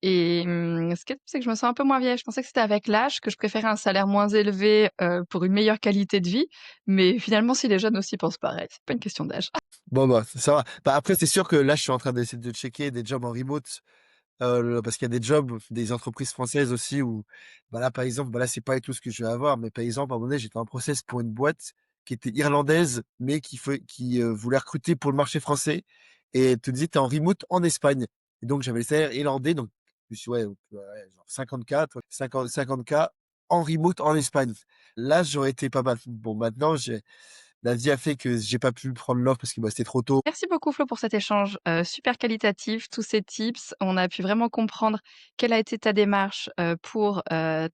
et ce qui est c'est que je me sens un peu moins vieille. Je pensais que c'était avec l'âge que je préférais un salaire moins élevé, pour une meilleure qualité de vie, mais finalement, si les jeunes aussi pensent pareil, c'est pas une question d'âge. Bon bah ça va. Bah après c'est sûr que là je suis en train d'essayer de checker des jobs en remote. Parce qu'il y a des jobs, des entreprises françaises aussi où, bah, là, par exemple, bah, là, c'est pas du tout ce que je vais avoir, mais par exemple, à un moment donné, j'étais en process pour une boîte qui était irlandaise, mais voulait recruter pour le marché français et te disait: «Tu es en remote en Espagne» et donc j'avais le salaire irlandais, donc je me suis dit: «Ouais, donc, ouais, genre 50 K, 50 K en remote en Espagne». Là, j'aurais été pas mal. Bon, maintenant, la vie a fait que j'ai pas pu prendre l'offre parce que, bah, c'était trop tôt. Merci beaucoup Flo pour cet échange, super qualitatif, tous ces tips. On a pu vraiment comprendre quelle a été ta démarche, pour,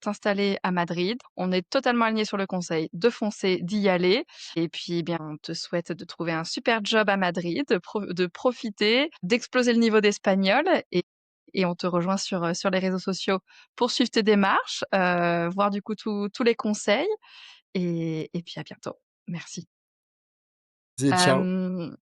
t'installer à Madrid. On est totalement alignés sur le conseil de foncer, d'y aller et puis, eh bien, on te souhaite de trouver un super job à Madrid, de profiter, d'exploser le niveau d'espagnol et on te rejoint sur les réseaux sociaux pour suivre tes démarches, voir du coup tous les conseils et puis à bientôt. Merci. Je disais: «Ciao». Hem